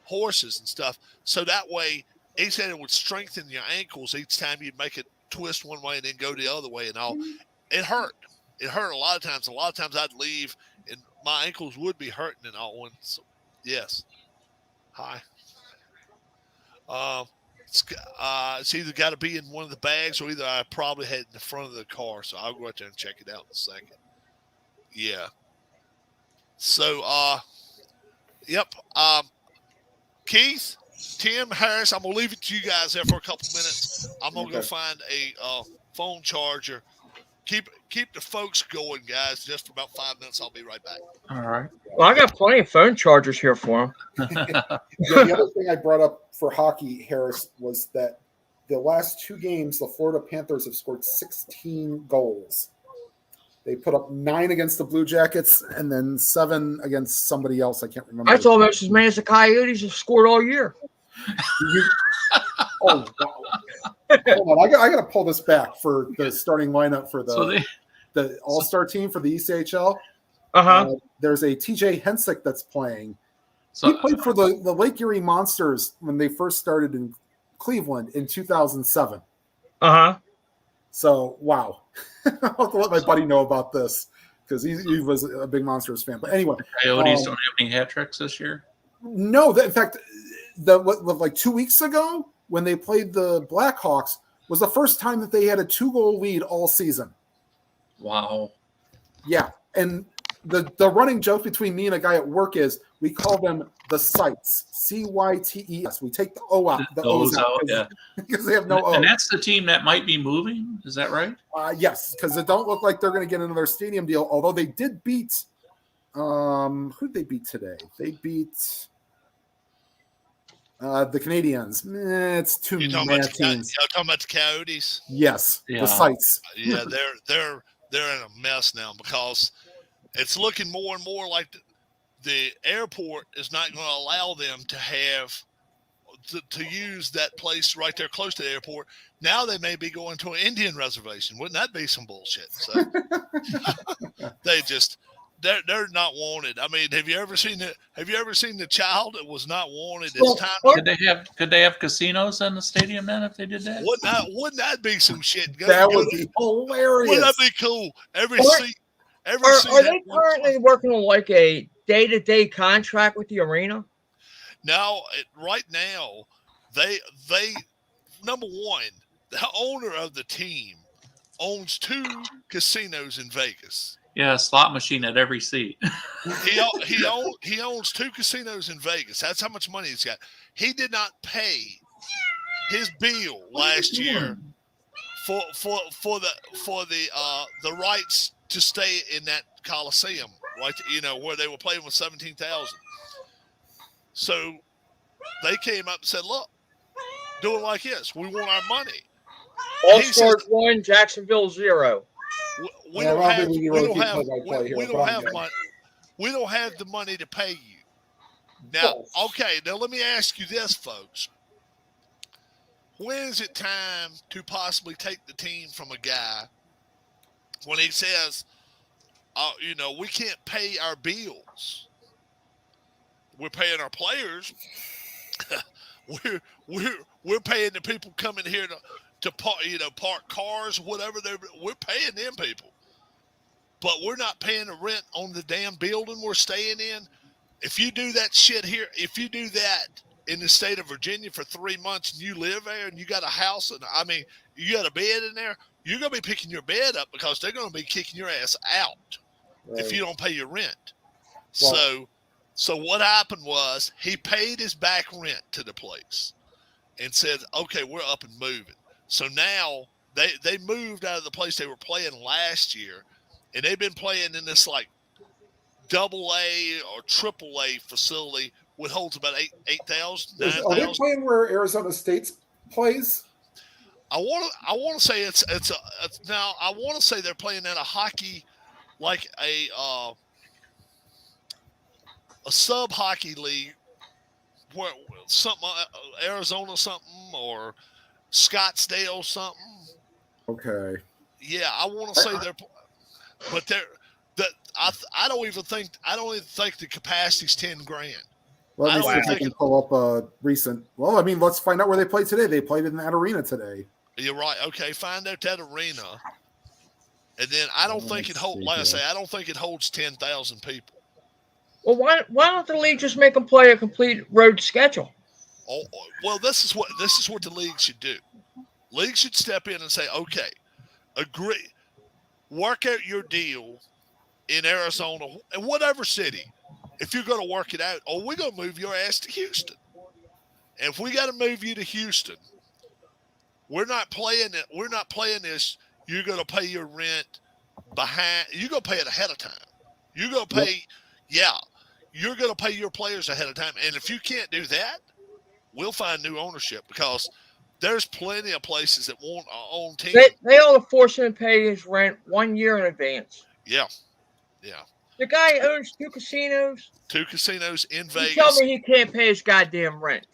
horses and stuff. So that way, he said it would strengthen your ankles each time you make it twist one way and then go the other way and all. It hurt. It hurt a lot of times. A lot of times I'd leave and my ankles would be hurting and all. So, yes. Hi. It's either got to be in one of the bags or either I probably had in the front of the car. So I'll go out there and check it out in a second. Yeah. So, yep. Keith, Tim, Harris, I'm going to leave it to you guys there for a couple minutes. I'm going to go find a phone charger. Keep the folks going, guys. Just for about 5 minutes. I'll be right back. All right. Well, I got plenty of phone chargers here for them. The other thing I brought up for hockey, Harris, was that the last 2 games, the Florida Panthers have scored 16 goals. They put up 9 against the Blue Jackets and then 7 against somebody else. I can't remember. That's almost as many as the Coyotes have scored all year. Oh, wow. Hold on. I got to pull this back for the starting lineup for the All-Star team for the ECHL. There's a TJ Hensick that's playing. He played for the Lake Erie Monsters when they first started in Cleveland in 2007. So, wow. I'll have to let my buddy know about this because he was a big Monsters fan. But anyway. The Coyotes don't have any hat tricks this year? No. In fact, like 2 weeks ago when they played the Blackhawks was the first time that they had a 2-goal lead all season. Wow. Yeah. And the running joke between me and a guy at work is we call them the Cytes, Cytes. We take the O out, the O's out, because they have no O. And that's the team that might be moving. Is that right? Yes, because it don't look like they're going to get another stadium deal. Although they did beat, who did they beat today? They beat the Canadians. It's too many teams. You're talking about the Coyotes? Yes, the Cytes. Yeah, they're in a mess now because it's looking more and more like the airport is not going to allow them to have to use that place right there close to the airport. Now they may be going to an Indian reservation. Wouldn't that be some bullshit? So they're not wanted. I mean, have you ever seen the child that was not wanted? It's time. Could they have casinos in the stadium then if they did that? Wouldn't that be some shit? That would be hilarious. Wouldn't that be cool? Are they currently working on like a day-to-day contract with the arena? No, right now, they number one, the owner of the team owns 2 casinos in Vegas. Yeah, a slot machine at every seat. He owns 2 casinos in Vegas. That's how much money he's got. He did not pay his bill last year for the rights to stay in that Coliseum, right? Where they were playing with 17,000. So they came up and said, "Look, do it like this. We want our money." All Stars 1, Jacksonville 0. We don't have money. We don't have the money to pay you. Now, okay. Now let me ask you this, folks. When is it time to possibly take the team from a guy when he says, we can't pay our bills? We're paying our players. we're paying the people coming here to park cars, whatever. We're paying them people, but we're not paying the rent on the damn building we're staying in. If you do that shit here, if you do that in the state of Virginia for 3 months and you live there and you got a house and you got a bed in there, you're gonna be picking your bed up because they're gonna be kicking your ass out if you don't pay your rent. Well, So what happened was he paid his back rent to the place and said, "Okay, we're up and moving." So now they moved out of the place they were playing last year, and they've been playing in this like AA or AAA facility, which holds about 8,000. Are they playing where Arizona State plays? I want to say now I want to say they're playing in a hockey, like a sub hockey league, where something Arizona something or Scottsdale something. Okay. Yeah, I want to say I don't even think the capacity's $10,000. Let me see if I can pull up a recent. Well, let's find out where they played today. They played in that arena today. You're right. Okay, find out that arena, and then I don't think it holds. Like I say, I don't think it holds 10,000 people. Well, why don't the league just make them play a complete road schedule? Oh, well, this is what the league should do. League should step in and say, "Okay, agree, work out your deal in Arizona and whatever city. If you're going to work it out, or we're going to move your ass to Houston. And if we got to move you to Houston, we're not playing it. We're not playing this. You're going to pay your rent behind. You're going to pay it ahead of time. You're going to pay, you're going to pay your players ahead of time. And if you can't do that, we'll find new ownership because there's plenty of places that want our own team. They ought to force him to pay his rent 1 year in advance. Yeah. The guy owns 2 casinos. 2 casinos in Vegas. You tell me he can't pay his goddamn rent.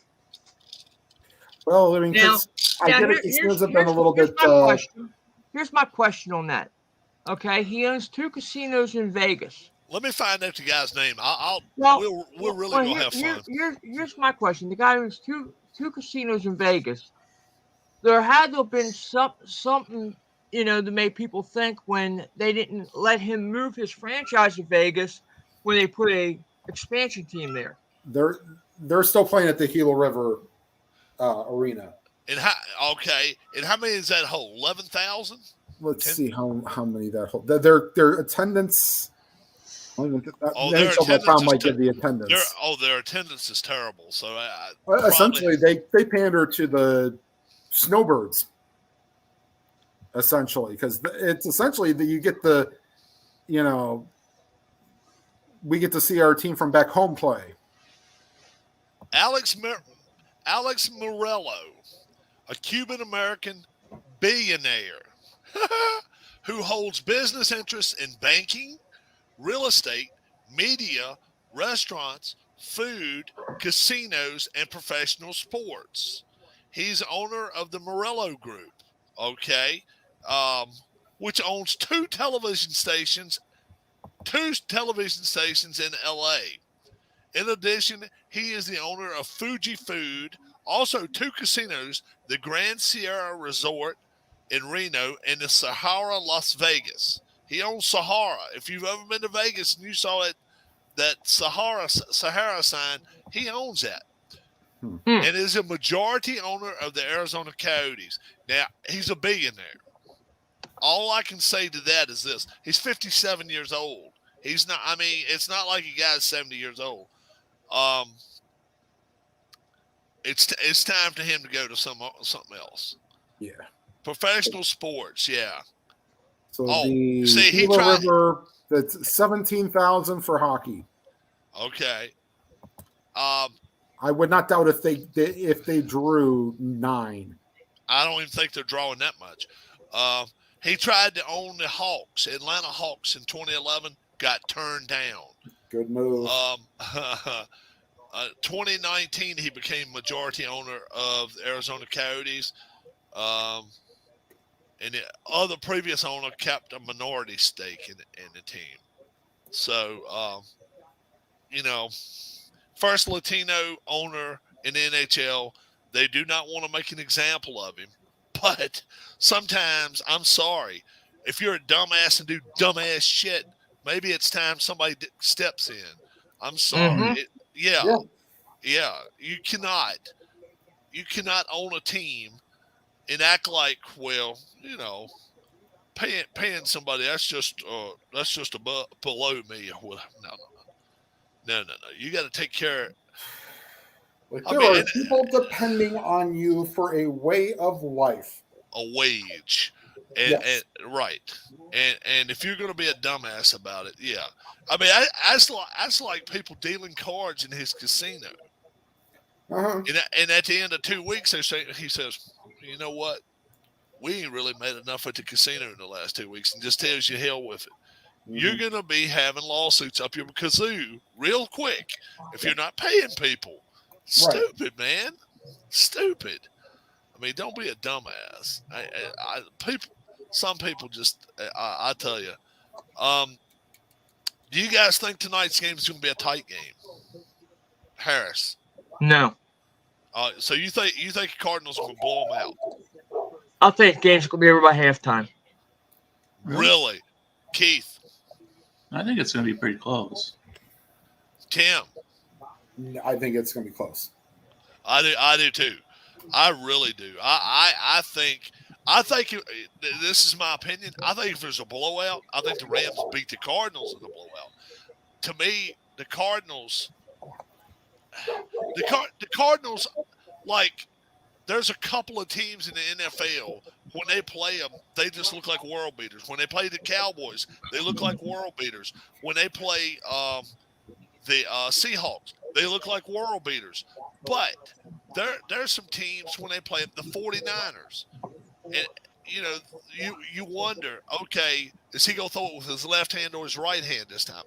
Well, I mean, Now, because I now get it. Casinos have been a little bit. my question. Here's my question on that. Okay, he owns 2 casinos in Vegas. Let me find out the guy's name. We'll really well, go have fun. Here's my question. The guy owns two casinos in Vegas. There had to have been something, that made people think when they didn't let him move his franchise to Vegas when they put a expansion team there. They're still playing at the Gila River arena. And how many is that hold? 11,000. Let's see how many that hold. Their attendance. NHL.com might give the attendance. Their attendance is terrible. So essentially, they pander to the snowbirds. Essentially, because it's essentially that you get we get to see our team from back home play. Alex Morello, a Cuban-American billionaire who holds business interests in banking, real estate, media, restaurants, food, casinos, and professional sports. He's owner of the Morello Group, which owns two television stations in LA. In addition, he is the owner of Fuji Food, also 2 casinos, the Grand Sierra Resort in Reno and the Sahara Las Vegas. He owns Sahara. If you've ever been to Vegas and you saw that Sahara sign, he owns that. And is a majority owner of the Arizona Coyotes. Now, he's a billionaire. All I can say to that is this. He's 57 years old. He's not, it's not like a guy's 70 years old. It's time for him to go to something else. Yeah. Professional sports, yeah. So he tried. River, that's 17,000 for hockey. Okay. I would not doubt if they drew 9. I don't even think they're drawing that much. He tried to own the Hawks, Atlanta Hawks, in 2011, got turned down. Good move. 2019, he became majority owner of the Arizona Coyotes. And the other previous owner kept a minority stake in the team. So, first Latino owner in the NHL. They do not want to make an example of him. But sometimes, I'm sorry, if you're a dumbass and do dumbass shit, maybe it's time somebody steps in. I'm sorry. Mm-hmm. Yeah. You cannot own a team and act like, paying somebody that's just below me. No. You got to take care. There are people depending on you for a way of life, a wage, and right. And if you're going to be a dumbass about it, yeah. That's like people dealing cards in his casino. Uh-huh. And at the end of 2 weeks, he says, you know what? We ain't really made enough at the casino in the last 2 weeks, and just tells you hell with it. Mm-hmm. You're going to be having lawsuits up your kazoo real quick if you're not paying people. Stupid, man. Stupid. Don't be a dumbass. Some people just, I tell you. Do you guys think tonight's game is going to be a tight game? Harris? No. So you think the Cardinals are going to blow them out? I think the game's going to be over by halftime. Really? Keith? I think it's going to be pretty close. Tim? I think it's going to be close. I do too. I really do. I think this is my opinion. I think if there's a blowout, I think the Rams beat the Cardinals in the blowout. To me, the Cardinals, like, there's a couple of teams in the NFL, when they play them, they just look like world beaters. When they play the Cowboys, they look like world beaters. When they play the Seahawks, they look like world beaters. But there's some teams when they play the 49ers. And, you wonder, okay, is he going to throw it with his left hand or his right hand this time?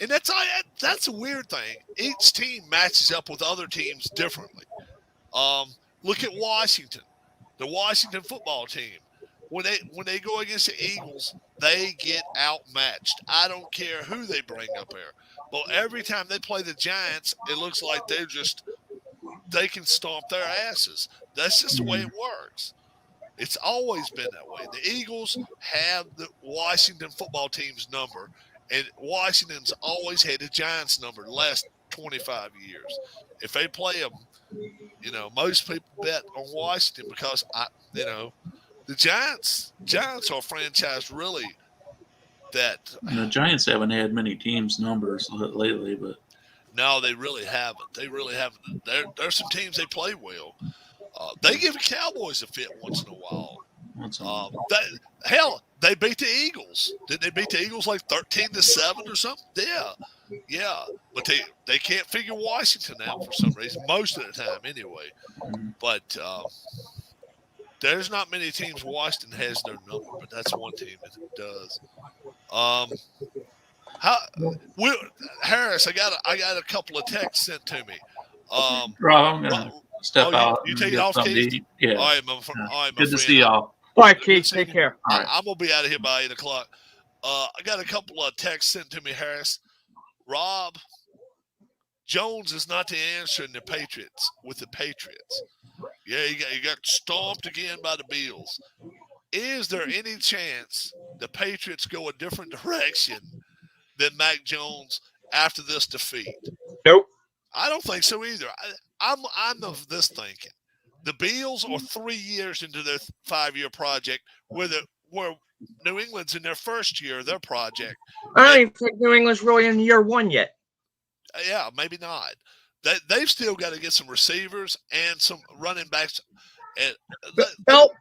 And that's a weird thing. Each team matches up with other teams differently. Look at Washington, the Washington football team. When they go against the Eagles, they get outmatched. I don't care who they bring up there. But every time they play the Giants, it looks like they can stomp their asses. That's just the way it works. It's always been that way. The Eagles have the Washington football team's number, and Washington's always had the Giants' number the last 25 years. If they play them, most people bet on Washington because the Giants are a franchise really that. The Giants haven't had many teams' numbers lately, but No, they really haven't. There's some teams they play well. They give the Cowboys a fit once in a while. They beat the Eagles. Didn't they beat the Eagles like 13-7 or something? Yeah. But they can't figure Washington out for some reason, most of the time anyway. But there's not many teams Washington has their number, but that's one team that does. Harris, I got a couple of texts sent to me. Rob, I'm gonna step out. You take it off, Keith? Yeah. All right, my friend. Good to see y'all. All right, Keith, take care. All right. I'm gonna be out of here by 8 o'clock. I got a couple of texts sent to me, Harris. Rob, Jones is not the answer in the Patriots with the Patriots. Yeah, you got stomped again by the Bills. Is there any chance the Patriots go a different direction than Mac Jones after this defeat? Nope. I don't think so either. I'm of this thinking. The Bills are 3 years into their 5-year project, where New England's in their first year of their project. I don't even think New England's really in year one yet. Yeah, maybe not. They've still got to get some receivers and some running backs. And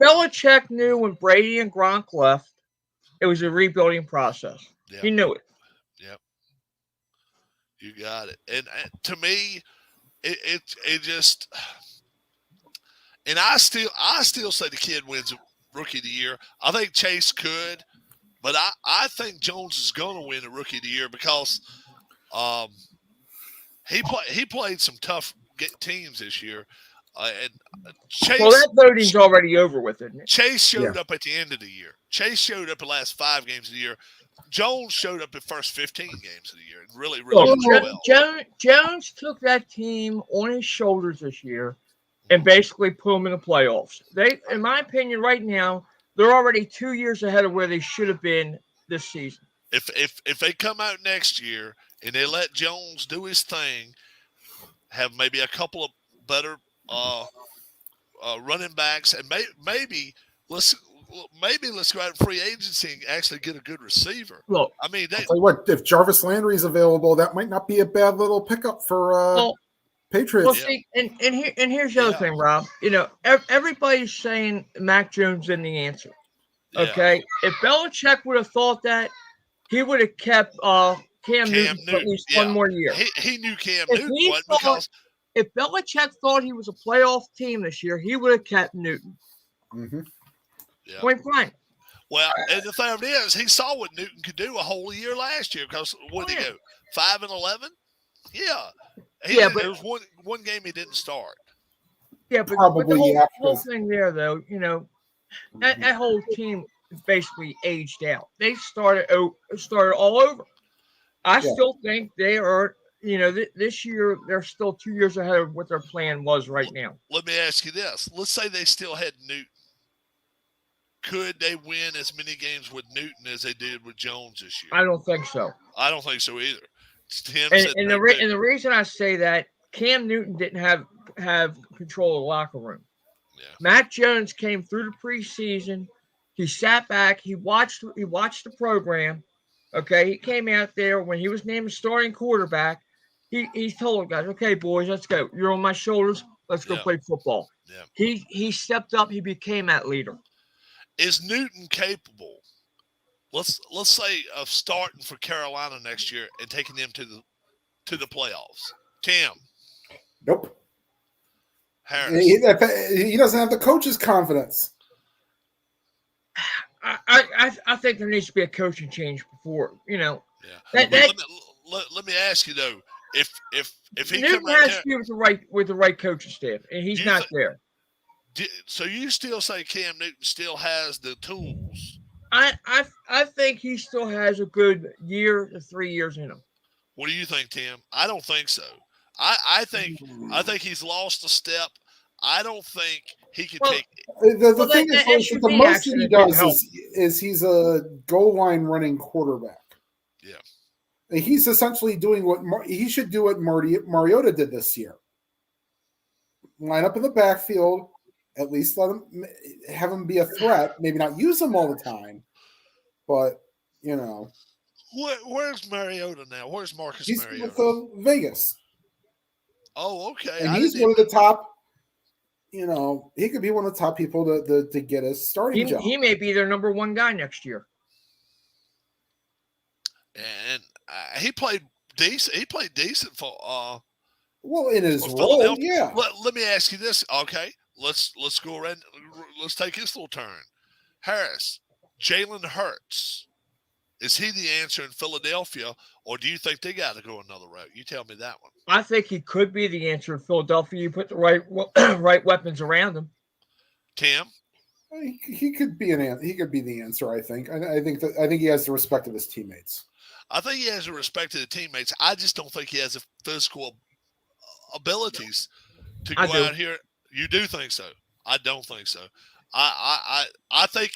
Belichick knew when Brady and Gronk left, it was a rebuilding process. Yeah. He knew it. Yep. You got it. And to me, it just. And I still say the kid wins Rookie of the Year. I think Chase could, but I think Jones is going to win the Rookie of the Year because he played some tough teams this year. And Chase, well, that voting's already over with, isn't it? Chase showed up at the end of the year. Chase showed up the last 5 games of the year. Jones showed up the first 15 games of the year and really well. Jones took that team on his shoulders this year and basically put them in the playoffs. They, in my opinion, right now, they're already 2 years ahead of where they should have been this season. If they come out next year and they let Jones do his thing, have maybe a couple of better running backs, and maybe let's go out in free agency and actually get a good receiver. Look, I mean, I'll tell you what, if Jarvis Landry is available, that might not be a bad little pickup for Patriots. Well, see, and here's the other thing, Rob. Everybody's saying Mac Jones isn't the answer. Okay, if Belichick would have thought that, he would have kept Cam Newton for at least one more year. He knew Cam Newton was because if Belichick thought he was a playoff team this year, he would have kept Newton. Mm-hmm. Yeah. Point blank. Well, and the thing is, he saw what Newton could do a whole year last year because what did he go 5-11? Yeah. But there was one game he didn't start. Yeah, but the whole thing there, though, that whole team basically aged out. They started all over. I still think they are. This year they're still 2 years ahead of what their plan was right now. Let me ask you this: let's say they still had Newton. Could they win as many games with Newton as they did with Jones this year? I don't think so. I don't think so either. And the reason I say that, Cam Newton didn't have control of the locker room. Yeah. Mac Jones came through the preseason. He sat back. He watched the program. Okay, he came out there when he was named starting quarterback. He told the guys, "Okay, boys, let's go. You're on my shoulders. Let's go play football." Yeah. He stepped up. He became that leader. Is Newton capable? Let's say of starting for Carolina next year and taking them to the playoffs. Tim. Nope. Harris. He doesn't have the coach's confidence. I think there needs to be a coaching change before, Yeah. Let me ask you though, if he Newton come out has there, to be with the right coaching staff, and he's not there. So you still say Cam Newton still has the tools? I think he still has a good year to 3 years in him. What do you think, Tim? I don't think so. I think he's lost a step. I don't think he can take. The thing is, the most that he does is he's a goal line running quarterback. Yeah, and he's essentially doing what he should do. What Mariota did this year: line up in the backfield. At least have him be a threat. Maybe not use him all the time, but you know. Where's Mariota now? Where's Marcus he's Mariota? With Vegas. Oh, okay. And he's one of the top. You know, he could be one of the top people to get a starting job. He may be their number one guy next year. And he played decent. He played decent for. Well, in his role, yeah. Let me ask you this. Okay, let's go around. Let's take this little turn. Harris, Jalen Hurts. Is he the answer in Philadelphia, or do you think they got to go another route? You tell me that one. I think he could be the answer in Philadelphia. You put the right weapons around him. Tim, he could be He could be the answer. I think. I think he has the respect of his teammates. I think he has the respect of the teammates. I just don't think he has the physical abilities to go out here. You do think so? I don't think so. I think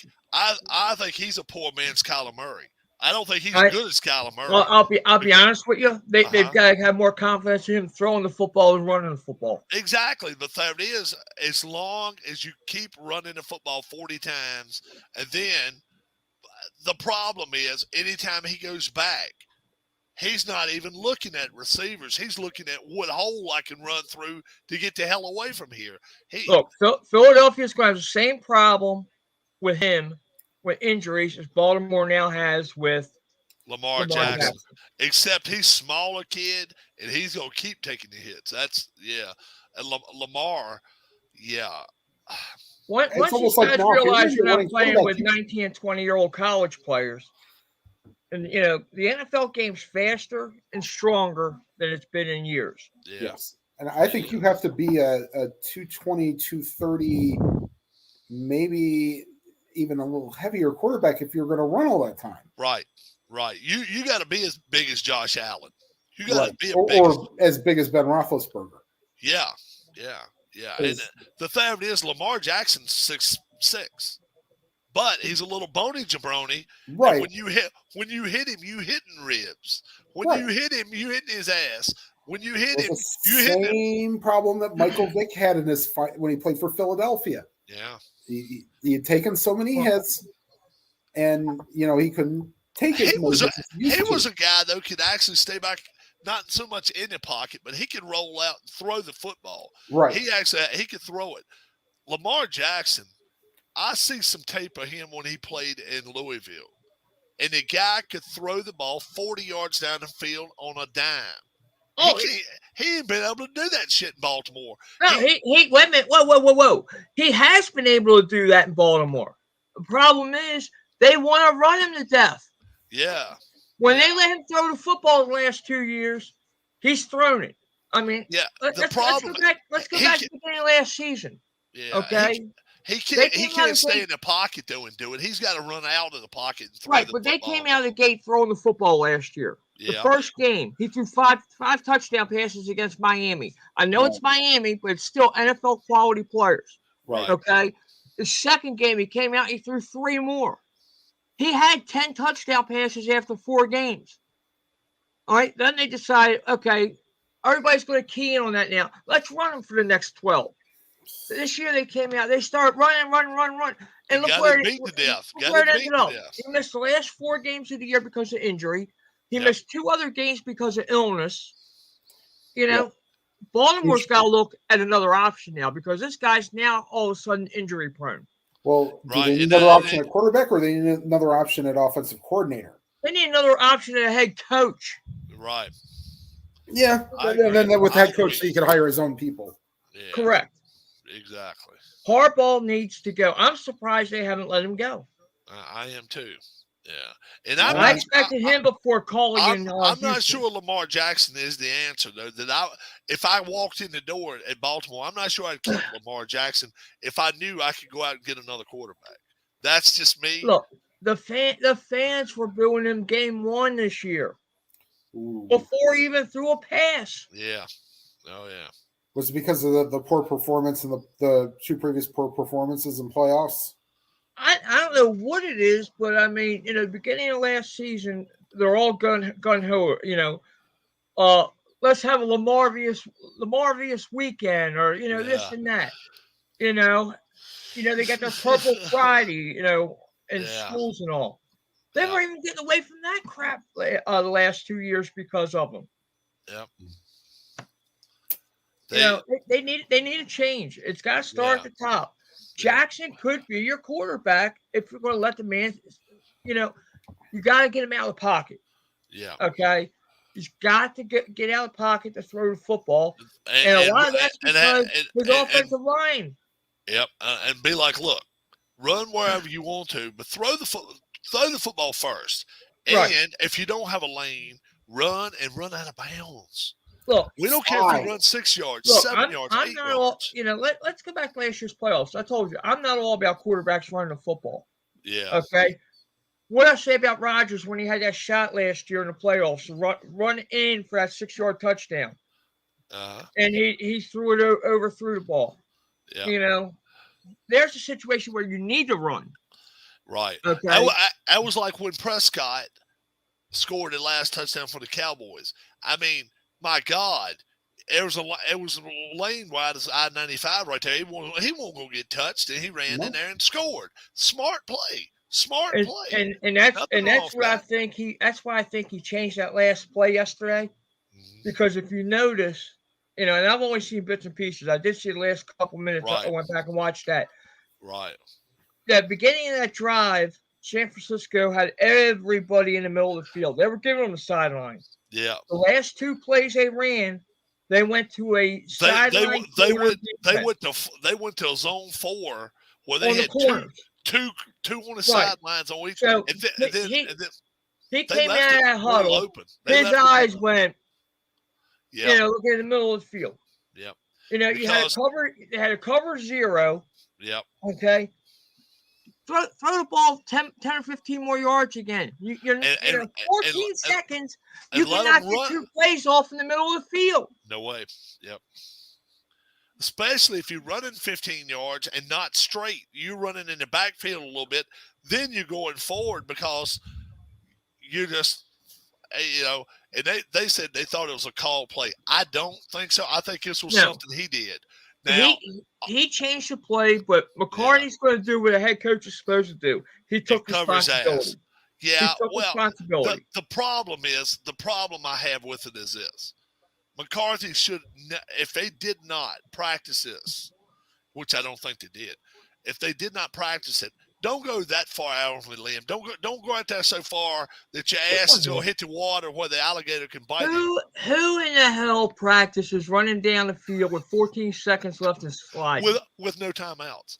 he's a poor man's Kyler Murray. I don't think he's as good as Kyler Murray. Well, I'll be honest with you. They've got to have more confidence in him throwing the football than running the football. Exactly. The thing is, as long as you keep running the football 40 times, and then the problem is, anytime he goes back, he's not even looking at receivers. He's looking at what hole I can run through to get the hell away from here. Look, Philadelphia's going to have the same problem with him with injuries as Baltimore now has with Lamar Jackson. Except he's smaller kid, and he's going to keep taking the hits. That's, yeah. And Lamar, yeah. Once you guys realize you're not playing with 19 and 20-year-old college players, and, you know, the NFL game's faster and stronger than it's been in years. Yeah. Yes. And I think you have to be a 220, 230, maybe even a little heavier quarterback if you're going to run all that time. Right. You got to be as big as Josh Allen. You got to be or as big as Ben Roethlisberger. Yeah. And the thing is, Lamar Jackson's 6'6", but he's a little bony jabroni. Right. When you hit him, you hitting ribs. When you hit him, you hitting his ass. When you hit him, you hitting him. Same problem that Michael Vick had in his fight when he played for Philadelphia. Yeah. He had taken so many hits, and you know he couldn't take it. He was a guy though could actually stay back, not so much in the pocket, but he could roll out and throw the football. Right. He could throw it. Lamar Jackson, I see some tape of him when he played in Louisville, and the guy could throw the ball 40 yards down the field on a dime. Oh, he ain't been able to do that shit in Baltimore. No, he wait a minute. Whoa. He has been able to do that in Baltimore. The problem is they want to run him to death. Yeah. When they let him throw the football the last 2 years, he's thrown it. I mean, let's go back to the beginning of last season. Yeah. Okay. He can't stay in the pocket though and do it. He's got to run out of the pocket and throw the football. But they came out of the gate throwing the football last year. The first game, he threw five touchdown passes against Miami. I know it's Miami, but it's still NFL quality players. Right. Okay. The second game, he came out, he threw 3 more. He had 10 touchdown passes after 4 games. All right. Then they decided, okay, everybody's going to key in on that now. Let's run him for the next 12. This year they came out, they started running. And look where it ended up. He missed the last 4 games of the year because of injury. He missed 2 other games because of illness. You know, Baltimore's got to look at another option now because this guy's now all of a sudden injury prone. Well, do they need another option at quarterback or they need another option at offensive coordinator? They need another option at head coach. Right. Yeah. And then with head coach, he can hire his own people. Yeah. Correct. Exactly. Harbaugh needs to go. I'm surprised they haven't let him go. I am too. And I expected him before calling in. I'm not sure Lamar Jackson is the answer though. If I walked in the door at Baltimore, I'm not sure I'd keep Lamar Jackson if I knew I could go out and get another quarterback. That's just me. Look, the fans were booing him game 1 this year. Ooh. Before he even threw a pass. Yeah. Oh yeah. Was it because of the poor performance and the 2 previous poor performances in playoffs? I don't know what it is, but I mean, beginning of last season, they're all gun ho. Let's have a Lamarvius weekend, or this and that. They got their Purple Friday, in schools and all. They weren't even getting away from that crap the last 2 years because of them. Yep. They need a change. It's got to start at the top. Jackson could be your quarterback if you're going to let the man. You got to get him out of the pocket. Yeah. Okay. He's got to get out of the pocket to throw the football, and a lot of that's because his offensive line. Yep. And be like, look, run wherever you want to, but throw the football first. And if you don't have a lane, run out of bounds. Look, we don't care if you run 6 yards, 7 yards, 8 yards. Let's go back to last year's playoffs. I told you, I'm not all about quarterbacks running the football. Yeah. Okay. What I say about Rodgers when he had that shot last year in the playoffs, run in for that 6-yard touchdown, and he threw it overthrew the ball. Yeah. There's a situation where you need to run. Right. Okay. I was like when Prescott scored the last touchdown for the Cowboys. I mean, my God, it was a lane wide as I-95 right there. He won't go get touched, and he ran in there and scored. Smart play. Play. And that's what I think that's why I think he changed that last play yesterday. Mm-hmm. Because if you notice, and I've only seen bits and pieces. I did see the last couple minutes. Right. I went back and watched that. Right. The beginning of that drive, San Francisco had everybody in the middle of the field. They were giving them the sideline. Yeah. The last 2 plays they ran, they went to a sideline. They went to a zone 4 where they had two on the sidelines on each. So he came out of that huddle. His eyes went. Looking in the middle of the field. Yep. You had a cover 0. Yep. Okay. Throw the ball 10 or 15 more yards again. You're 14 seconds. You cannot get 2 plays off in the middle of the field. No way. Yep. Especially if you're running 15 yards and not straight. You're running in the backfield a little bit. Then you're going forward because you're just, and they said they thought it was a call play. I don't think so. I think this was something he did. Now, he changed the play, but McCarthy's going to do what a head coach is supposed to do. He took responsibility. Yeah, responsibility. The problem I have with it is this. McCarthy should, if they did not practice this, which I don't think they did, if they did not practice it, don't go that far out on the limb. Don't go out there so far that your ass is going to hit the water where the alligator can bite you. Who in the hell practices running down the field with 14 seconds left and sliding? With no timeouts.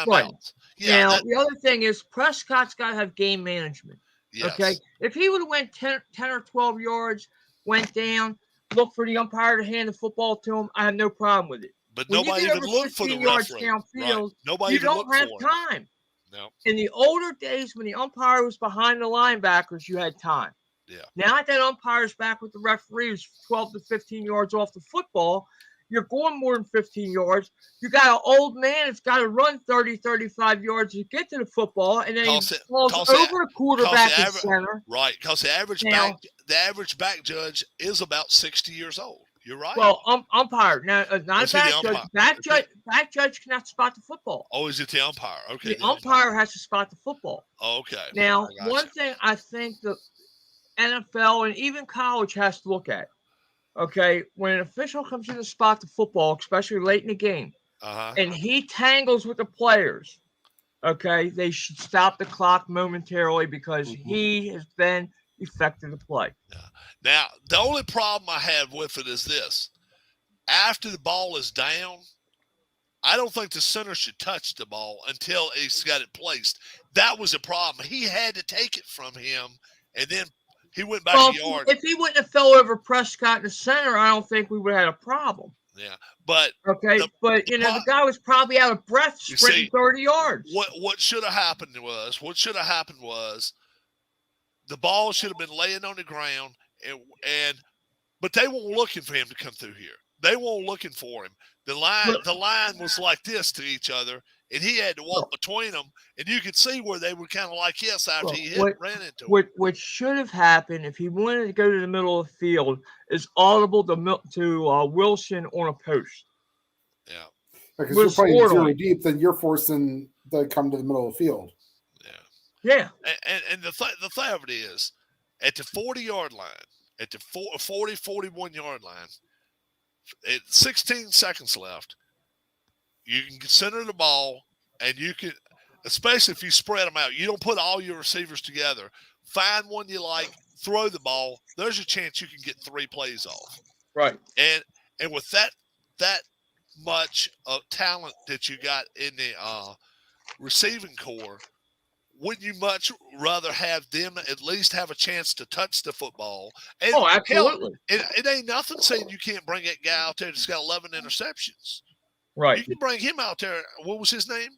Right. Yeah, now, the other thing is Prescott's got to have game management. Yes. Okay? If he would have went 10 or 12 yards, went down, looked for the umpire to hand the football to him, I have no problem with it. But nobody even looked for the referee. Downfield, right. Nobody you even don't have time. No. In the older days when the umpire was behind the linebackers, you had time. Yeah. Now that umpire's back with the referee who's 12 to 15 yards off the football, you're going more than 15 yards. You got an old man that's got to run 30, 35 yards to get to the football, and then he falls over a quarterback in center. Right, because the average back judge is about 60 years old. You're right. Well, umpire. Now, not a back judge. Back judge cannot spot the football. Oh, is it the umpire? Okay. The umpire has to spot the football. Oh, okay. Now, one thing I think the NFL and even college has to look at, okay, when an official comes in to spot the football, especially late in the game, and he tangles with the players, okay, they should stop the clock momentarily because he has then affected the play. Yeah. Now, the only problem I have with it is this. After the ball is down, I don't think the center should touch the ball until he's got it placed. That was a problem. He had to take it from him, and then he went back Well, a yard. if he wouldn't have fell over Prescott in the center, I don't think we would have had a problem. Yeah, but Okay, but the guy was probably out of breath sprinting 30 yards. What should have happened was the ball should have been laying on the ground, but they weren't looking for him to come through here. They weren't looking for him. The line was like this to each other, and he had to walk between them, and you could see where they were kind of like this after he ran into him. What should have happened if he wanted to go to the middle of the field is audible to Wilson on a post. Yeah. Because you're playing 0 deep, then you're forcing to come to the middle of the field. Yeah. And the thing of it is, at the 40-yard line, at the 41-yard line, at 16 seconds left, you can center the ball, and you can, especially if you spread them out, you don't put all your receivers together. Find one you like, throw the ball. There's a chance you can get 3 plays off. Right. And with that much of talent that you got in the receiving core, wouldn't you much rather have them at least have a chance to touch the football? And absolutely. It ain't nothing saying you can't bring that guy out there that's got 11 interceptions. Right. You can bring him out there. What was his name?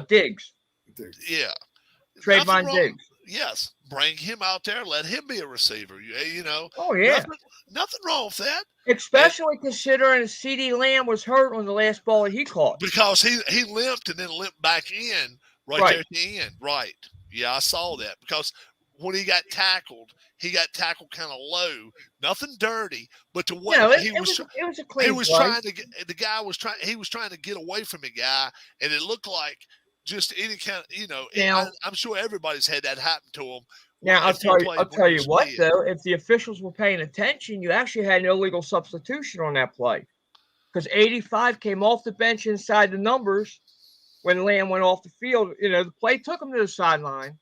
Diggs. Yeah. Trayvon Diggs. Yes. Bring him out there. Let him be a receiver. You know. Oh, yeah. Nothing wrong with that. Especially considering CeeDee Lamb was hurt on the last ball that he caught. Because he limped and then limped back in right there at the end. Right. Yeah, I saw that. Because when he got tackled kind of low. Nothing dirty, but to what it was a clean he was trying to get, the guy was trying to get away from the guy, and it looked like just any kind of, now, I'm sure everybody's had that happen to them. Now I'll tell you what though, if the officials were paying attention, you actually had an illegal substitution on that play, because 85 came off the bench inside the numbers when Lamb went off the field. The play took him to the sideline,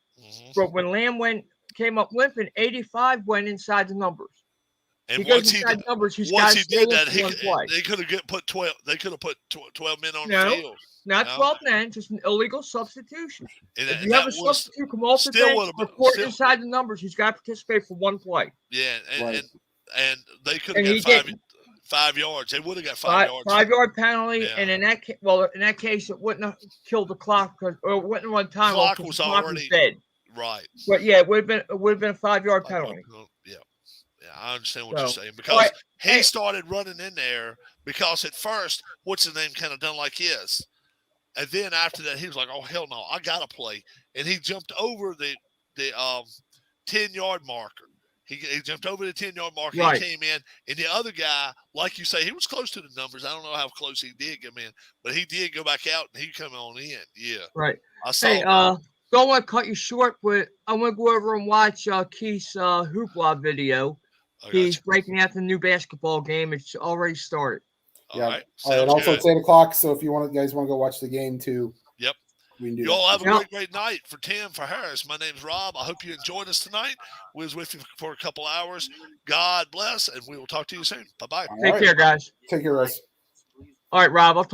but when Lamb came up limping, 85 went inside the numbers. And once he did that, they could have put 12. They could have put 12 men on the field. Not 12 men, just an illegal substitution. If you have a substitute come off the bench, report inside the numbers, he's got to participate for one play. Yeah, and they could have got 5 yards. They would have got 5 yards. 5-yard penalty, and in that case, it wouldn't have killed the clock, or it wouldn't have run time. The clock was already dead. Right. But yeah, it would have been a 5-yard penalty. Yeah, I understand what you're saying, because he started running in there, because at first, what's his name kind of done like this. And then after that, he was like, "Oh hell no, I gotta play!" And he jumped over the 10-yard marker. He jumped over the 10-yard marker. Right. He came in, and the other guy, like you say, he was close to the numbers. I don't know how close he did come in, but he did go back out, and he come on in. Yeah, right. I saw. Don't want to cut you short, but I want to go over and watch Keith's Hoopla video. He's breaking out the new basketball game. It's already started. All right. And also it's 8 o'clock. So if you guys want to go watch the game too. Yep. We can do you all have a great night. For Tim, for Harris, my name's Rob. I hope you enjoyed us tonight. We was with you for a couple hours. God bless, and we will talk to you soon. Bye-bye. Take care, guys. Take care, guys. All right, Rob.